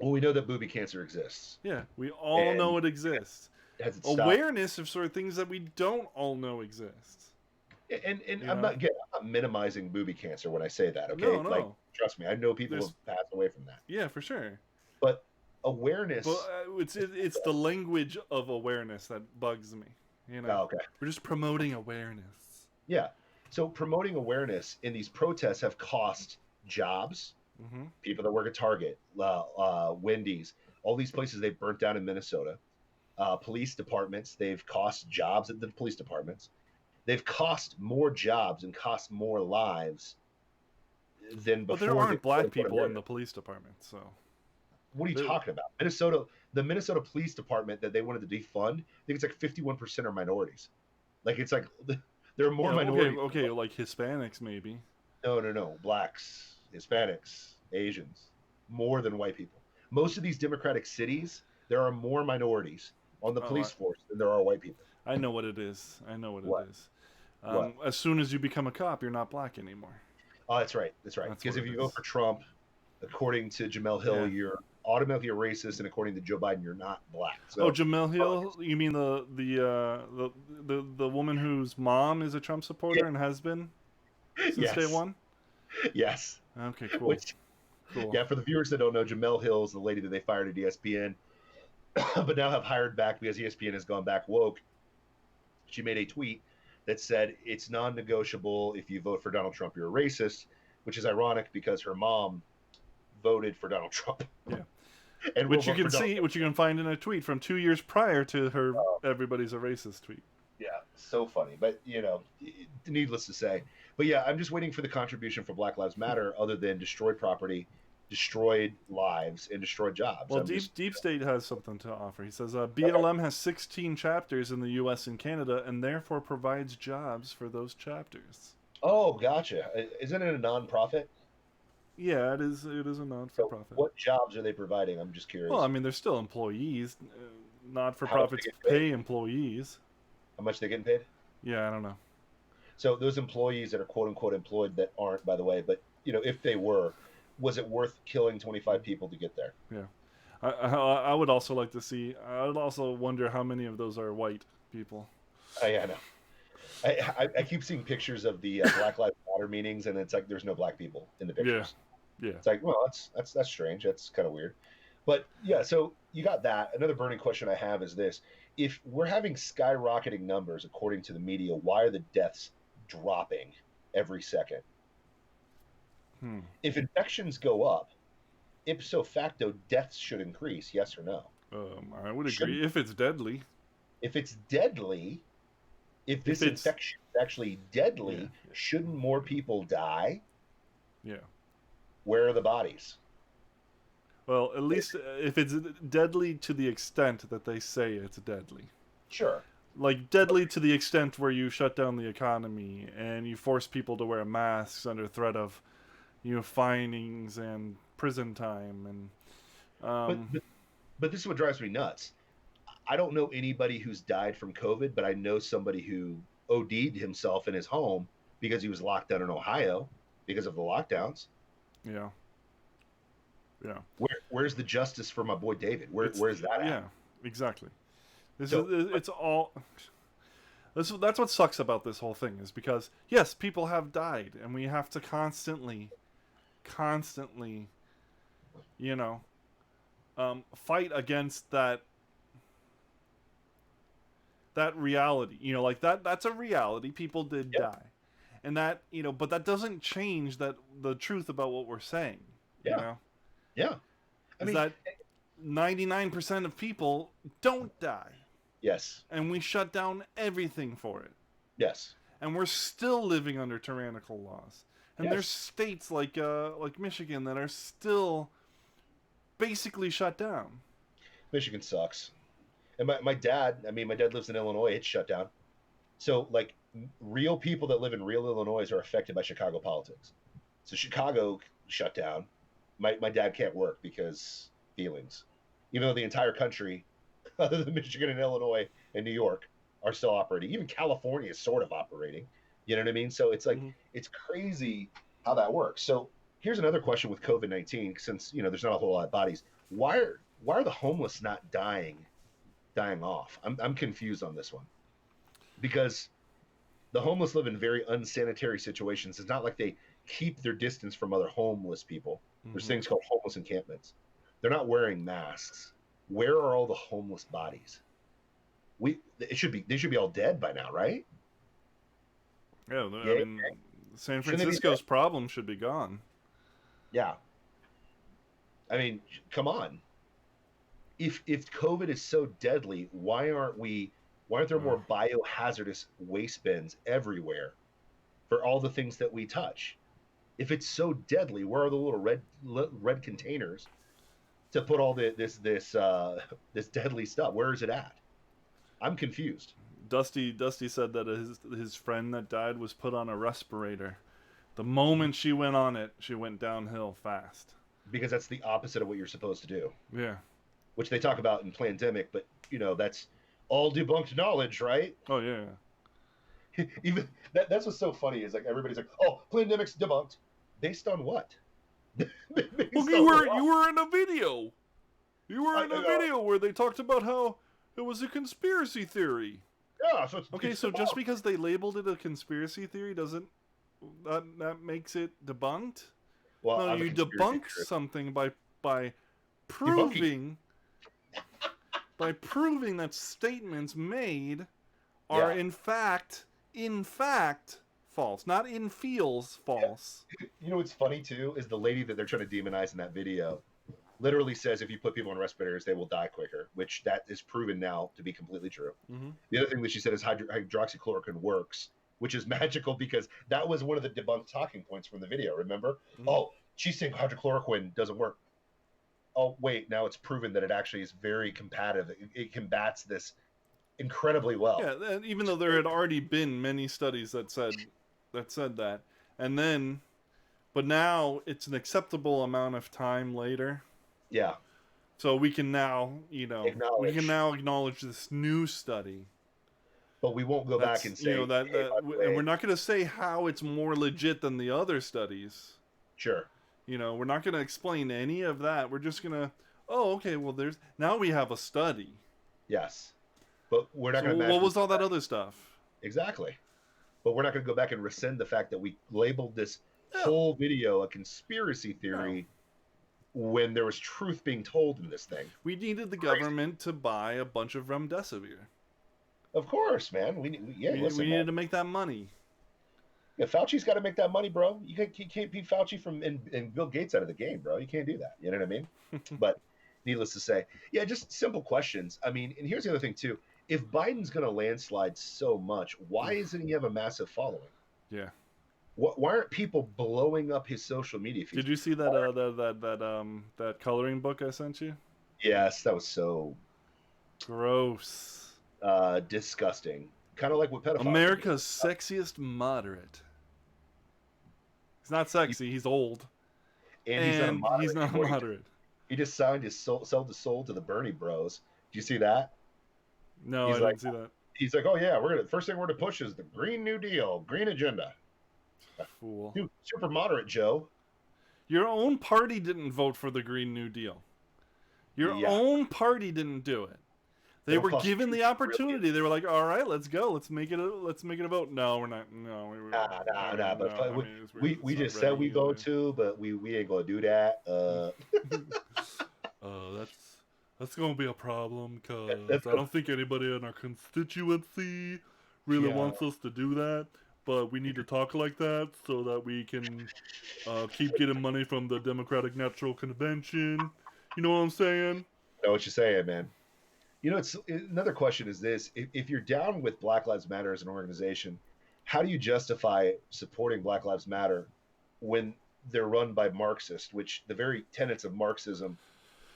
Well, we know that booby cancer exists. Yeah, we all And- know it exists. Has it stopped? Awareness of sort of things that we don't all know exist. And You I'm know? not minimizing booby cancer when I say that. Okay, No, like no. trust me, I know people There's- have passed away from that. Yeah, for sure. But awareness. Well, it's the language of awareness that bugs me. You know, Oh, okay. we're just promoting awareness. Yeah. So promoting awareness in these protests have cost jobs. Mm-hmm. People that work at Target, Wendy's, all these places they've burnt down in Minnesota. Police departments, they've cost jobs at the police departments. They've cost more jobs and cost more lives than But before. there aren't they black put people in America. the police department, so What are you there- talking about? The Minnesota Police Department that they wanted to defund, I think it's like 51% are minorities. Like it's like there are more yeah, minorities. okay, like Hispanics maybe. No. Blacks, Hispanics, Asians, more than white people. Most of these Democratic cities, there are more minorities on the Oh, police force than there are white people. I know what it is. What? It is. What? As soon as you become a cop, you're not black anymore. Oh, that's right. That's right. That's Because what if it you vote is. for Trump, according to Jamel Hill, Yeah. you're automatically a racist, and according to Joe Biden, you're not black. So, Oh, Jamel Hill? You mean the woman whose mom is a Trump supporter and has been since Yes. day one? yes. Okay, cool. Which, Cool. yeah, for the viewers that don't know, Jamel Hill is the lady that they fired at ESPN, but now have hired back because ESPN has gone back woke. She made a tweet that said it's non-negotiable if you vote for Donald Trump, you're a racist. which is ironic because her mom voted for Donald Trump. Yeah. And Which will you vote can for see, which you can find in a tweet from 2 years prior to her "Everybody's a Racist" tweet. Yeah, so funny. But, needless to say. But yeah, I'm just waiting for the contribution for Black Lives Matter other than destroyed property, destroyed lives, and destroyed jobs. Well, Deep State has something to offer. He says BLM has 16 chapters in the U.S. and Canada and therefore provides jobs for those chapters. Oh, gotcha. Isn't it a non-profit? Yeah, it is. It is a not-for-profit. So what jobs are they providing? I'm just curious. Well, I mean, they're still employees. Not-for-profits pay employees. How much they getting paid? Yeah, I don't know. So those employees that are quote-unquote employed that aren't, by the way, but, if they were, was it worth killing 25 people to get there? Yeah. I would also like to see, I would also wonder how many of those are white people. Yeah, I know. I keep seeing pictures of the Black Lives Matter meetings, and it's like there's no black people in the pictures. Yeah. It's like, well, that's strange. That's kind of weird. But yeah, so you got that. Another burning question I have is this: if we're having skyrocketing numbers according to the media, why are the deaths dropping every second? If infections go up, ipso facto, deaths should increase. Yes or no? I would agree if it's deadly. If it's deadly. If this infection is actually deadly, shouldn't more people die? Yeah. Where are the bodies? Well, at least if it's deadly to the extent that they say it's deadly. Sure. Like, deadly to the extent where you shut down the economy and you force people to wear masks under threat of, finings and prison time. And But this is what drives me nuts. I don't know anybody who's died from COVID, but I know somebody who OD'd himself in his home because he was locked down in Ohio because of the lockdowns. Yeah. Yeah. Where's the justice for my boy David? Where's that at? Yeah, exactly. It's all. That's what sucks about this whole thing is because yes, people have died, and we have to constantly, fight against that reality. Like that's a reality. People did die, and that but that doesn't change the truth about what we're saying. Yeah. I mean, that 99% of people don't die. Yes. And we shut down everything for it. Yes. And we're still living under tyrannical laws. And Yes. there's states like Michigan that are still basically shut down. Michigan sucks. And my dad lives in Illinois. It's shut down. So, like, real people that live in real Illinois are affected by Chicago politics. So Chicago shut down. My dad can't work because feelings. Even though the entire country, other than Michigan and Illinois and New York, are still operating. Even California is sort of operating. You know what I mean? So it's like, It's crazy how that works. So here's another question with COVID-19, since, there's not a whole lot of bodies. Why are the homeless not dying off? I'm confused on this one. Because the homeless live in very unsanitary situations. It's not like they keep their distance from other homeless people. There's things called homeless encampments. They're not wearing masks. Where are all the homeless bodies? They should be all dead by now, right? Yeah, I mean, San Francisco's problem should be gone. Yeah. I mean, come on. If COVID is so deadly, why aren't there more biohazardous waste bins everywhere for all the things that we touch? If it's so deadly, where are the little red containers to put all this deadly stuff? Where is it at? I'm confused. Dusty said that his friend that died was put on a respirator. The moment she went on it, she went downhill fast. Because that's the opposite of what you're supposed to do. Yeah. Which they talk about in Plandemic, but that's all debunked knowledge, right? Oh yeah. Even that's what's so funny is like everybody's like, "Oh, Plandemic's debunked." Based on what? Well, you were in a video. You were in a video where they talked about how it was a conspiracy theory. Yeah. So it's just because they labeled it a conspiracy theory doesn't that makes it debunked? Well, no, you debunk something by proving that statements made are in fact false. Not in feels false. You know what's funny too is the lady that they're trying to demonize in that video literally says if you put people on respirators, they will die quicker, which that is proven now to be completely true. Mm-hmm. The other thing that she said is hydroxychloroquine works, which is magical because that was one of the debunked talking points from the video. Remember? Mm-hmm. Oh, she's saying hydrochloroquine doesn't work. Oh, wait, now it's proven that it actually is very combative. It combats this incredibly well. Yeah, even though there had already been many studies that said that, and then, but now it's an acceptable amount of time later. Yeah. So we can now, acknowledge this new study. But we won't go back and say, and we're not going to say how it's more legit than the other studies. Sure. We're not going to explain any of that. We're just going to, okay, well, now we have a study. Yes. But we're not going to. What was all that other stuff? Exactly. But we're not going to go back and rescind the fact that we labeled this whole video a conspiracy theory when there was truth being told in this thing. We needed the government to buy a bunch of remdesivir. Of course, man. We needed to make that money. Yeah, Fauci's got to make that money, bro. You can't beat Fauci and Bill Gates out of the game, bro. You can't do that. You know what I mean? But needless to say, yeah, just simple questions. I mean, and here's the other thing too. If Biden's going to landslide so much, why isn't he have a massive following? Yeah. Why aren't people blowing up his social media feed? Did you see that coloring book I sent you? Yes, that was so gross, disgusting. Kind of like what pedophiles. America's sexiest moderate. He's not sexy. He's old, and he's not a moderate. He just signed his sold his soul to the Bernie Bros. Did you see that? No, I didn't see that. He's like, oh yeah, first thing we're gonna push is the Green New Deal, Green Agenda. Fool. Dude, super moderate, Joe. Your own party didn't vote for the Green New Deal. Your own party didn't do it. They were given the opportunity. They were like, "All right, let's go. Let's make it a vote." No, we're not. No, nah. But we just said we go to, but we ain't gonna do that. That's gonna be a problem because I don't think anybody in our constituency really wants us to do that. But we need to talk like that so that we can keep getting money from the Democratic National Convention. You know what I'm saying? I know what you're saying, man. You know, it's another question is this: if you're down with Black Lives Matter as an organization, how do you justify supporting Black Lives Matter when they're run by Marxists, which the very tenets of Marxism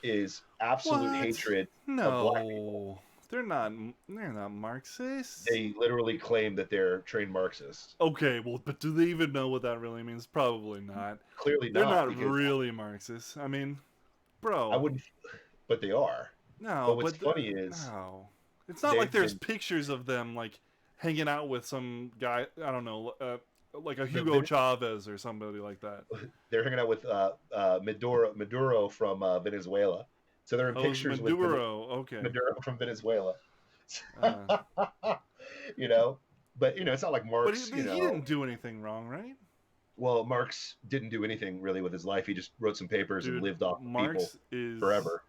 is absolute hatred of Black people? They're not Marxists. They literally claim that they're trained Marxists. Okay, well, but do they even know what that really means? Probably not. Clearly they're not. They're not really Marxists. I mean, bro. I wouldn't, but they are. No, but what's funny is... No. It's not like there's pictures of them, like, hanging out with some guy, I don't know, like a Hugo Chavez or somebody like that. They're hanging out with Maduro from Venezuela. So they're in pictures with Maduro from Venezuela. You know, but it's not like Marx. But he didn't do anything wrong, right? Well, Marx didn't do anything really with his life. He just wrote some papers and lived off Marx people forever.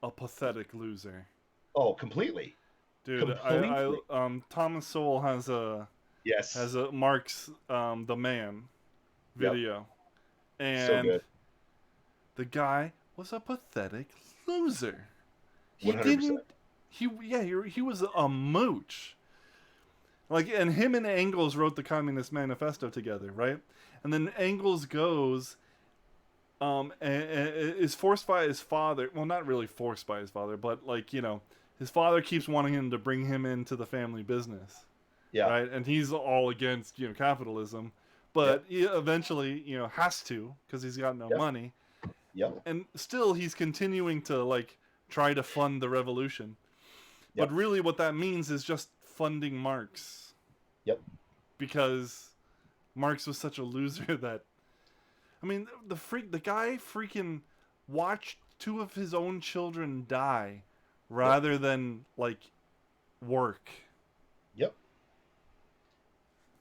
A pathetic loser. Oh, completely. Dude, completely. Thomas Sowell has a Marx the Man video, and so good. The guy was a pathetic loser. He 100%. didn't. He was a mooch. Like, and him and Engels wrote the Communist Manifesto together, right? And then Engels goes, and is forced by his father. Well, not really forced by his father, but like his father keeps wanting him to bring him into the family business. Yeah. Right, and he's all against capitalism, but he eventually has to because he's got no money. Yep. And still, he's continuing to like try to fund the revolution. Yep. But really, what that means is just funding Marx. Yep. Because Marx was such a loser that, I mean, the guy freaking watched two of his own children die rather than like work. Yep.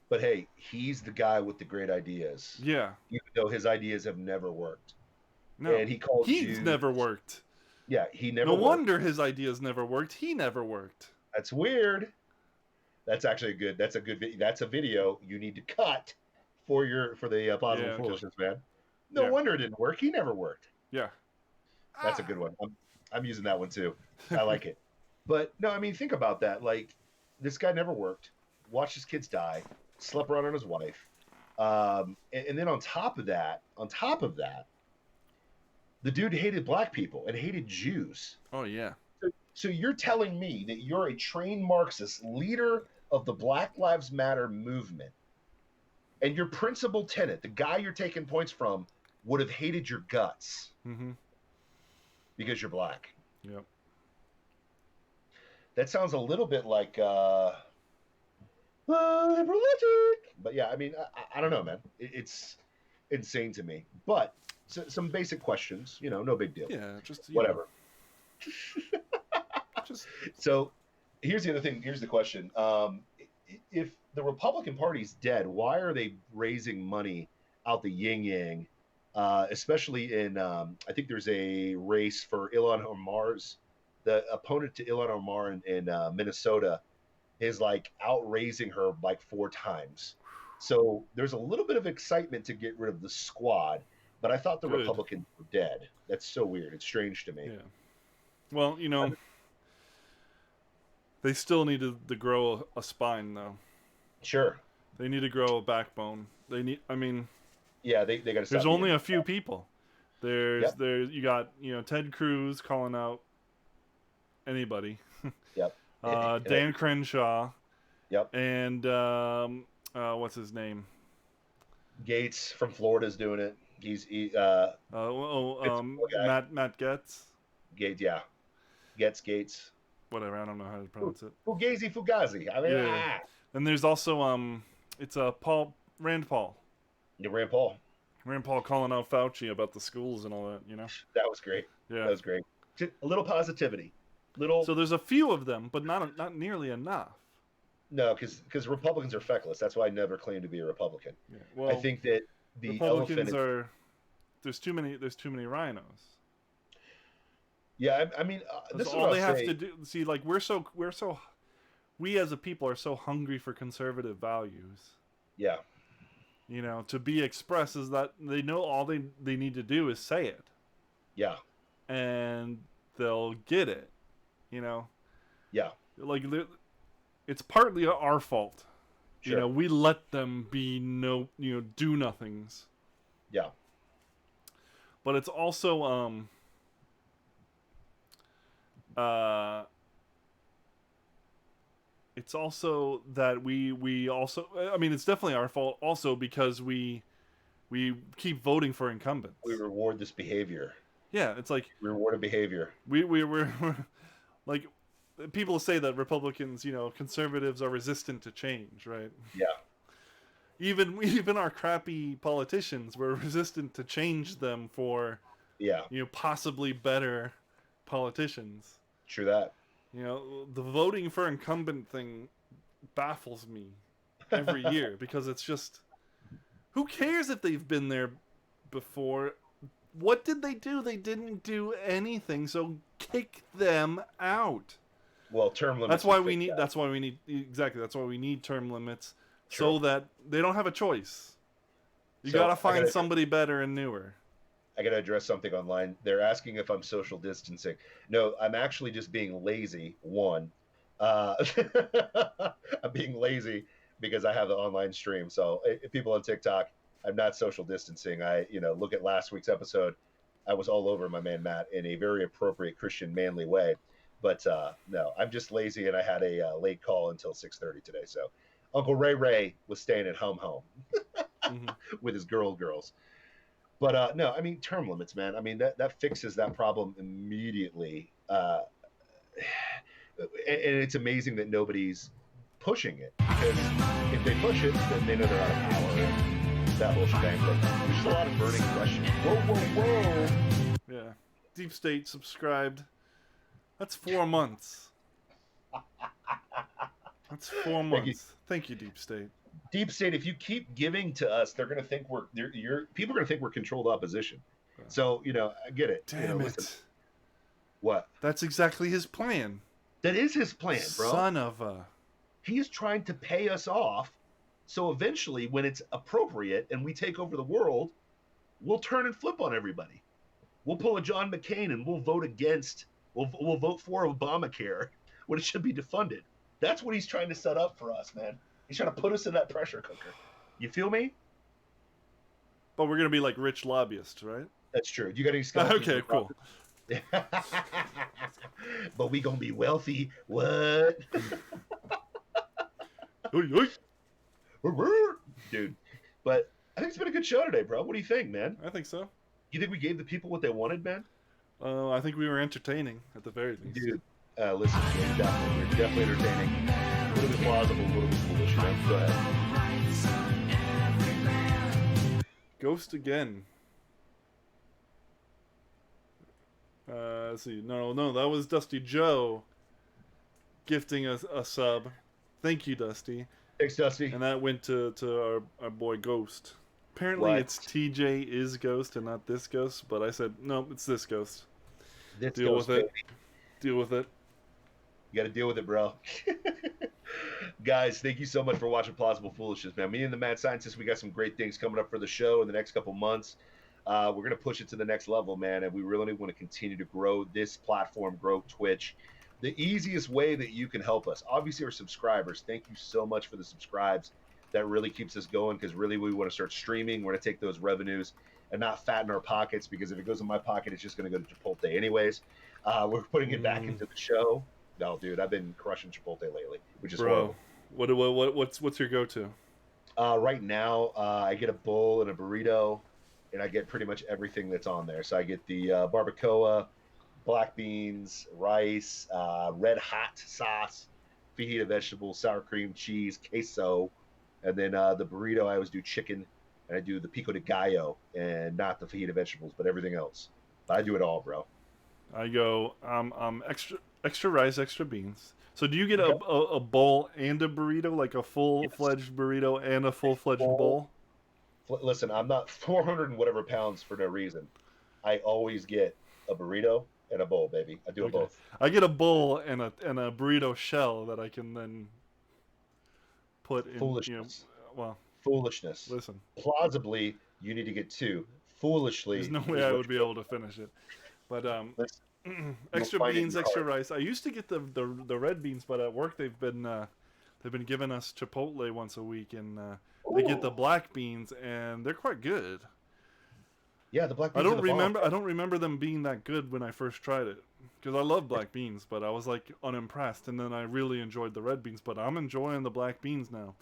But hey, he's the guy with the great ideas. Yeah. Even though his ideas have never worked. No, and he's never worked. Yeah, he never. No worked. wonder his ideas never worked. He never worked. That's weird. That's actually that's a good that's a video you need to cut for the Plausible Yeah, okay. Foolishness, man. No Yeah. wonder it didn't work. He never worked. Yeah. That's a good one. I'm using that one too. I like it. But no, I mean, think about that. Like, this guy never worked, watched his kids die, slept around on his wife, and then on top of that, the dude hated black people and hated Jews. Oh yeah. So you're telling me that you're a trained Marxist, leader of the Black Lives Matter movement, and your principal tenet, the guy you're taking points from, would have hated your guts Mm-hmm. because you're black. Yep. That sounds a little bit like liberalistic. But yeah, I mean, I don't know, man. It's insane to me. But some basic questions, no big deal. Yeah, just Whatever. Just So here's the other thing. Here's the question. If the Republican Party's dead, why are they raising money out the yin-yang, especially in, I think there's a race for Ilhan Omar's, the opponent to Ilhan Omar in Minnesota is like outraising her like 4 times. So there's a little bit of excitement to get rid of the squad, but I thought the Good. Republicans were dead. That's so weird. It's strange to me. yeah. Well, they still need to grow a spine, though. Sure. They need to grow a backbone. They need. I mean, Yeah, they got to stop. there's only being- a few people. There's you got Ted Cruz calling out anybody. Yep. Dan Crenshaw. Yep. And what's his name? Gates from Florida's doing it. He's Matt Getz. Gates, yeah. Gates. Whatever, I don't know how to pronounce it. Fugazi. I mean, Yeah. And there's also it's Rand Paul. You Rand Paul. Rand Paul calling out Fauci about the schools and all that, That was great. Yeah. That was great. Just a little positivity. So there's a few of them, but not nearly enough. No, because Republicans are feckless. That's why I never claimed to be a Republican. Yeah. Well, I think that the Republicans elephant there's too many rhinos. Yeah, I mean, this That's is all what they I'll have say. to do. See, like we as a people are so hungry for conservative values. Yeah, To be expressed is that they know all they need to do is say it, yeah, and they'll get it. yeah, Like it's partly our fault. sure. We let them be do nothings. Yeah, But it's also it's also that we also, I mean, it's definitely our fault also because we keep voting for incumbents. we reward this behavior. Yeah, it's like We reward a behavior. we're like, people say that Republicans, conservatives are resistant to change, right? Yeah, Even our crappy politicians were resistant to change them for yeah, possibly better politicians. true that. The voting for incumbent thing baffles me every year because it's just, who cares if they've been there before? What did they do? They didn't do anything, so kick them out. Well, term limits. That's why would we fix need. that. That's why we need. Exactly. That's why we need term limits, Sure. so that they don't have a choice. You So, gotta I find gotta- somebody better and newer. I got to address something online. They're asking if I'm social distancing. No, I'm actually just being lazy. One, I'm being lazy because I have the online stream. So if people on TikTok, I'm not social distancing. I, look at last week's episode. I was all over my man Matt in a very appropriate Christian manly way. But no, I'm just lazy, and I had a late call until 6:30 today. So Uncle Ray was staying at home Mhm. with his girls. But no, I mean, term limits, man. I mean, that fixes that problem immediately. And it's amazing that nobody's pushing it, because if they push it, then they know they're out of power. And that whole shebang. But there's just a lot of burning questions. Whoa. Yeah. Deep State subscribed. That's 4 months. That's 4 months. Thank you, Deep State. Deep State, if you keep giving to us, they're going to think people are going to think we're controlled opposition. So, I get it. Damn it. Listen, what? That's exactly his plan. That is his plan, bro. Son of a... He is trying to pay us off. So eventually, when it's appropriate and we take over the world, we'll turn and flip on everybody. We'll pull a John McCain and we'll vote against, we'll vote for Obamacare when it should be defunded. That's what he's trying to set up for us, man. He's trying to put us in that pressure cooker. You feel me? But we're gonna be like rich lobbyists, right? That's true. You got any skeletons? Okay, cool. But we gonna be wealthy. What? Dude. But I think it's been a good show today, bro. What do you think, man? I think so. You think we gave the people what they wanted, man? I think we were entertaining at the very least. Dude, listen, we're definitely entertaining. A little bit plausible, a little bit foolish, man. Go ahead. Ghost again. Let's see. No, that was Dusty Joe gifting us a sub. Thank you, Dusty. Thanks, Dusty. And that went to our boy Ghost. Apparently it's TJ is Ghost and not this Ghost, but I said, no, it's this Ghost. Deal with it. Deal with it. You got to deal with it, bro. Guys, thank you so much for watching Plausible Foolishness, man. Me and the Mad Scientist, we got some great things coming up for the show in the next couple months. We're going to push it to the next level, man, and we really want to continue to grow this platform, grow Twitch. The easiest way that you can help us, obviously, our subscribers. Thank you so much for the subscribes. That really keeps us going because really we want to start streaming. We're going to take those revenues and not fatten our pockets because if it goes in my pocket, it's just going to go to Chipotle anyways. We're putting it back into the show. No, dude, I've been crushing Chipotle lately, which is horrible. What's your go-to? Right now, I get a bowl and a burrito, and I get pretty much everything that's on there. So I get the barbacoa, black beans, rice, red hot sauce, fajita vegetables, sour cream, cheese, queso, and then the burrito. I always do chicken, and I do the pico de gallo, and not the fajita vegetables, but everything else. But I do it all, bro. I go extra rice, extra beans. So do you get a bowl and a burrito, like a full-fledged burrito and a full-fledged bowl? Listen, I'm not 400 and whatever pounds for no reason. I always get a burrito and a bowl, baby. I do them both. I get a bowl and a burrito shell that I can then put in. Foolishness. Foolishness. Listen. Plausibly, you need to get two. Foolishly, there's no way I would be able to finish it. But extra beans, extra rice. I used to get the red beans, but at work they've been giving us Chipotle once a week, and they get the black beans, and they're quite good. Yeah, the black beans. I don't remember them being that good when I first tried it, because I love black beans, but I was like unimpressed, and then I really enjoyed the red beans, but I'm enjoying the black beans now.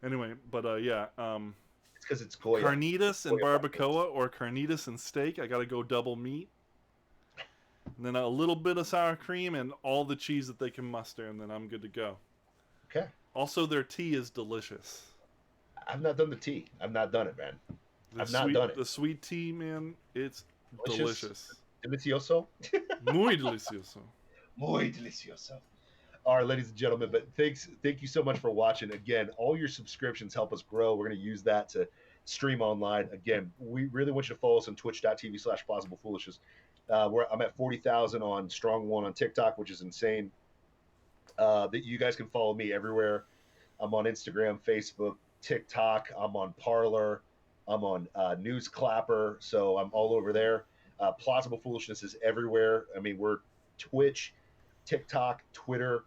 Anyway, but yeah. It's because it's Goya. Carnitas and barbacoa or carnitas and steak. I gotta go double meat. And then a little bit of sour cream and all the cheese that they can muster, and then I'm good to go. Okay. Also, their tea is delicious. I've not done the tea. I've not done it, man. I've not done it. The sweet tea, man, it's delicious. Delicioso? Muy delicioso. Muy delicioso. All right, ladies and gentlemen, but thank you so much for watching. Again, all your subscriptions help us grow. We're going to use that to stream online. Again, we really want you to follow us on twitch.tv/plausiblepoolishness. I'm at 40,000 on Strong One on TikTok, which is insane. That you guys can follow me everywhere. I'm on Instagram, Facebook, TikTok. I'm on Parler. I'm on News Clapper. So I'm all over there. Plausible Foolishness is everywhere. I mean, we're Twitch, TikTok, Twitter,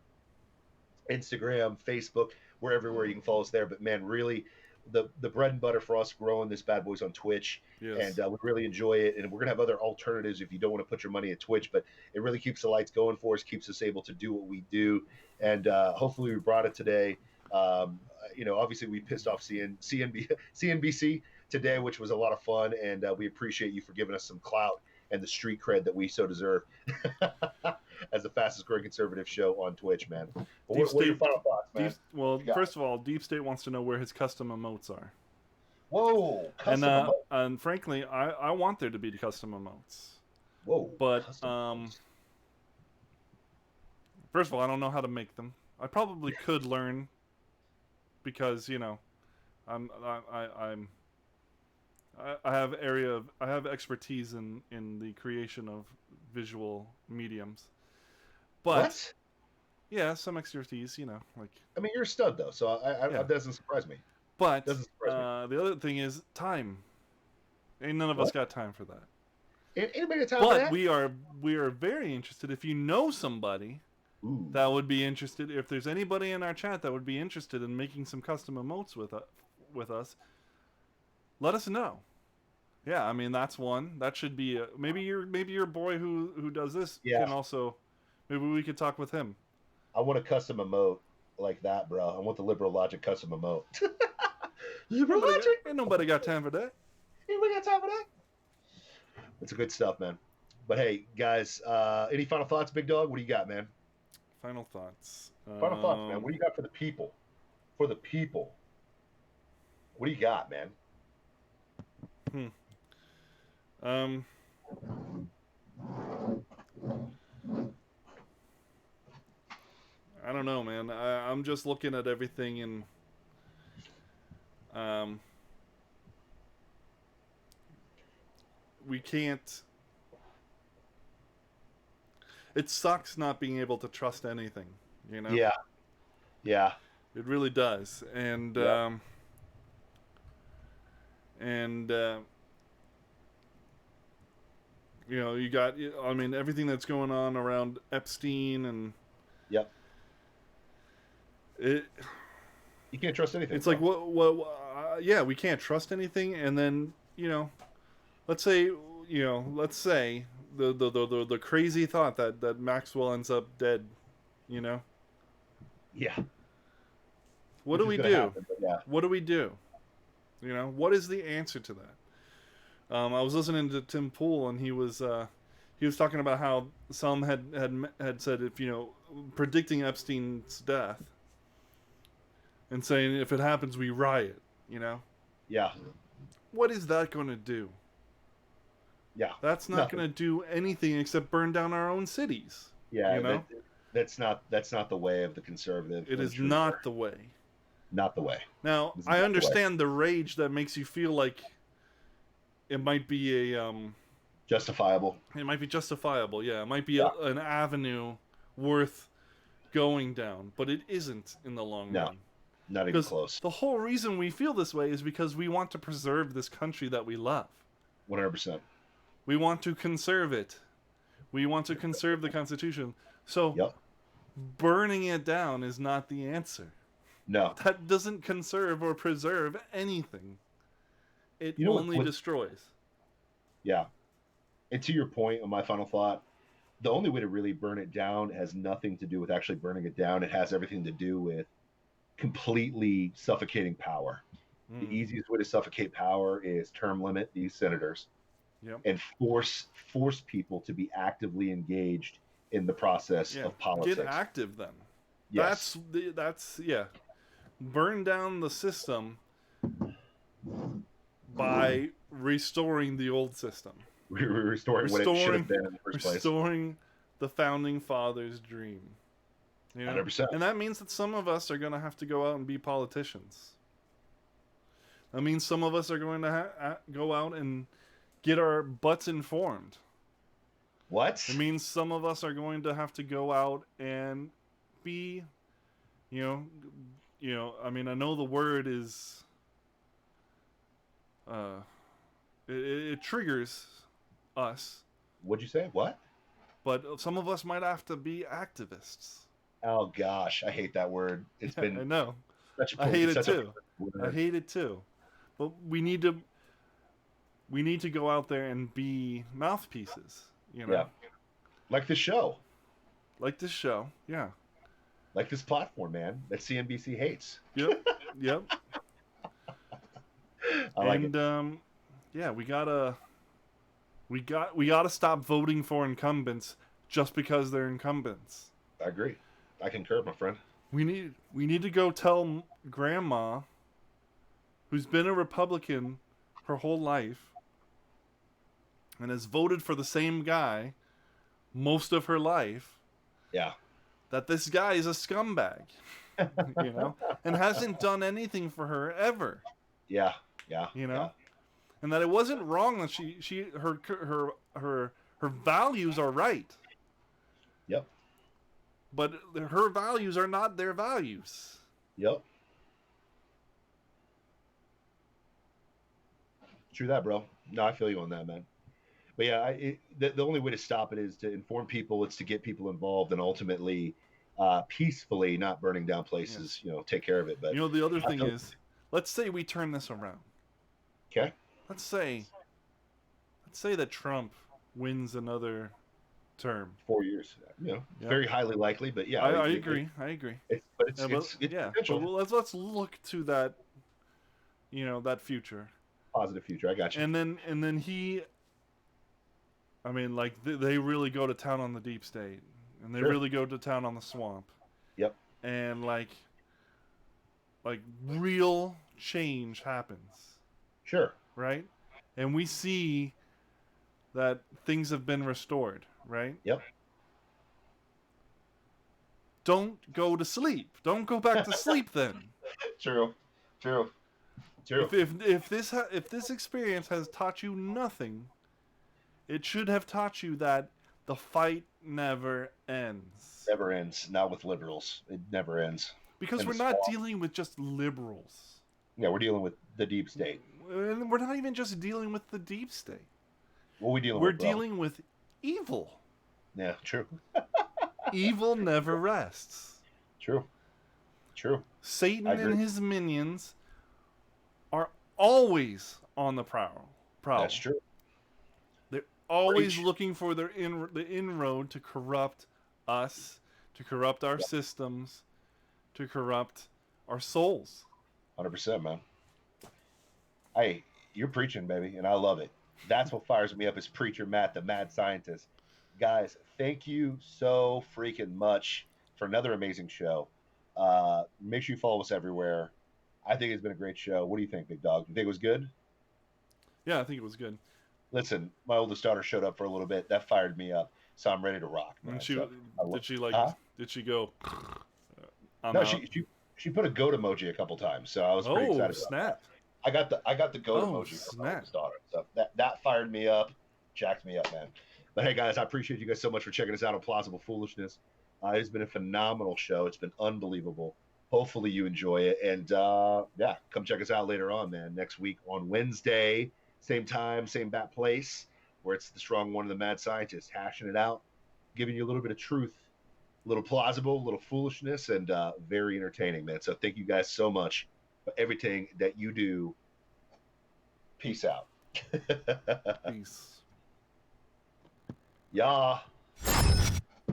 Instagram, Facebook. We're everywhere. You can follow us there. But man, really, the bread and butter for us growing this bad boy's on Twitch. Yes. And we really enjoy it. And we're going to have other alternatives if you don't want to put your money at Twitch, but it really keeps the lights going for us, keeps us able to do what we do. And hopefully we brought it today. Obviously we pissed off CNBC today, which was a lot of fun. And we appreciate you for giving us some clout and the street cred that we so deserve as the fastest growing conservative show on Twitch, man. What are your final thoughts, man? First of all, Deep State wants to know where his custom emotes are. Whoa, and frankly, I want there to be custom emotes. Whoa, but first of all, I don't know how to make them. I probably could learn because I have expertise in the creation of visual mediums. But Yeah, some expertise, like. I mean, you're a stud though, so Yeah. that doesn't surprise me. But Doesn't surprise the other thing is time. Ain't none of us got time for that. Anybody got time for But that? we are very interested. If you know somebody Ooh. that would be interested, if there's anybody in our chat that would be interested in making some custom emotes with us, let us know. Yeah, I mean that's one. That should be maybe your boy who does this can also. Maybe we could talk with him. I want a custom emote like that, bro. I want the liberal logic custom emote. Liberal logic. Ain't nobody got time for that. Anybody got time for that? It's a good stuff, man. But hey, guys, any final thoughts, Big Dog? What do you got, man? Final thoughts. Final thoughts, man. What do you got for the people? For the people. What do you got, man? I don't know, man. I'm just looking at everything and we can't. It sucks not being able to trust anything, Yeah. Yeah. It really does, and you got. I mean, everything that's going on around Epstein and. Yep. You can't trust anything. It's like yeah, we can't trust anything, and then let's say the crazy thought that Maxwell ends up dead, Yeah. What do we do? Happen, yeah. What do we do? What is the answer to that? I was listening to Tim Pool, and he was talking about how some had said if predicting Epstein's death. And saying if it happens, we riot. Yeah. What is that going to do? Yeah. That's not going to do anything except burn down our own cities. Yeah. That's not the way of the conservative. It is not the way. Not the way. Now I understand the rage that makes you feel like it might be a justifiable. It might be justifiable. Yeah, it might be an avenue worth going down, but it isn't in the long run. Not even close. The whole reason we feel this way is because we want to preserve this country that we love. 100%. We want to conserve it. We want to conserve the Constitution. So burning it down is not the answer. No. That doesn't conserve or preserve anything. It only destroys. Yeah. And to your point on my final thought, the only way to really burn it down has nothing to do with actually burning it down. It has everything to do with completely suffocating power. The easiest way to suffocate power is term limit these senators and force people to be actively engaged in the process of politics. Get active then. Yes. That's burn down the system by restoring the old system. Restoring what it should have been in the first place. Restoring the founding fathers' dream. 100%. And that means that some of us are going to have to go out and be politicians. That means some of us are going to go out and get our butts informed. What? It means some of us are going to have to go out and be, I mean, I know the word is, it triggers us. What'd you say? What? But some of us might have to be activists. Oh gosh, I hate that word. It's been. I know. I hate it too. I hate it too. But we need to go out there and be mouthpieces. Yeah. Like this show. Like this show. Yeah. Like this platform, man. That CNBC hates. Yep. Yep. I like it. Yeah, we gotta stop voting for incumbents just because they're incumbents. I agree. I concur, my friend. We need to go tell Grandma, who's been a Republican her whole life and has voted for the same guy most of her life. Yeah. That this guy is a scumbag, and hasn't done anything for her ever. Yeah. And that it wasn't wrong that her values are right. Yep. but her values are not their values. Yep. True that, bro. No, I feel you on that, man. But yeah, the only way to stop it is to inform people. It's to get people involved, and ultimately, peacefully, not burning down places. Yes. Take care of it. But The other thing is, let's say we turn this around. okay. Let's say that Trump wins another term. 4 years. Yeah. Very highly likely. But yeah, I agree. I agree. It's potential. But let's look to that. That future. Positive future. I got you. And then he. I mean, like they really go to town on the deep state, and they really go to town on the swamp. Yep. And like real change happens. Sure. Right? And we see that things have been restored, right? Yep. Don't go to sleep. Don't go back to sleep then. True. If this experience has taught you nothing, it should have taught you that the fight never ends. Never ends. Not with liberals. It never ends. Because we're not dealing with just liberals. Yeah, we're dealing with the deep state. And we're not even just dealing with the deep state. What are we dealing We're with? We're dealing with evil. Yeah, true. Evil never rests. True. Satan and his minions are always on the prowl. That's true. They're always looking for the inroad to corrupt us, to corrupt our systems, to corrupt our souls. 100%, man. Hey, you're preaching, baby, and I love it. That's what fires me up is Preacher Matt, the mad scientist. Guys, thank you so freaking much for another amazing show. Make sure you follow us everywhere. I think it's been a great show. What do you think, Big Dog? You think it was good? Yeah, I think it was good. Listen, my oldest daughter showed up for a little bit. That fired me up, so I'm ready to rock. Man. And did she go? No, she put a goat emoji a couple times, so I was pretty excited. Snap! I got the goat emoji from my oldest daughter, so that fired me up, jacked me up, man. But hey, guys, I appreciate you guys so much for checking us out on Plausible Foolishness. It's been a phenomenal show. It's been unbelievable. Hopefully you enjoy it, and come check us out later on, man. Next week on Wednesday, same time, same bat place, where it's the strong one of the mad scientist hashing it out, giving you a little bit of truth, a little plausible, a little foolishness, and very entertaining, man. So thank you guys so much for everything that you do. Peace out. Peace. Yeah.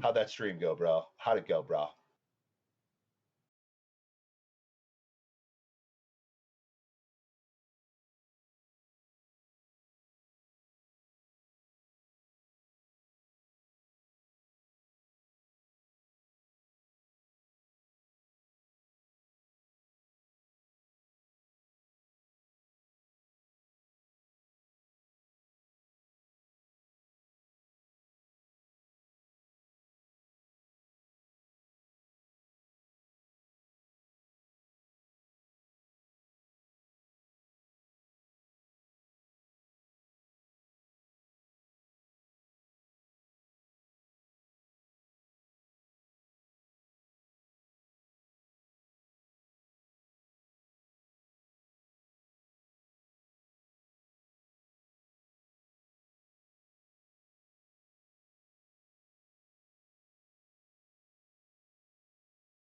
How'd that stream go, bro? How'd it go, bro?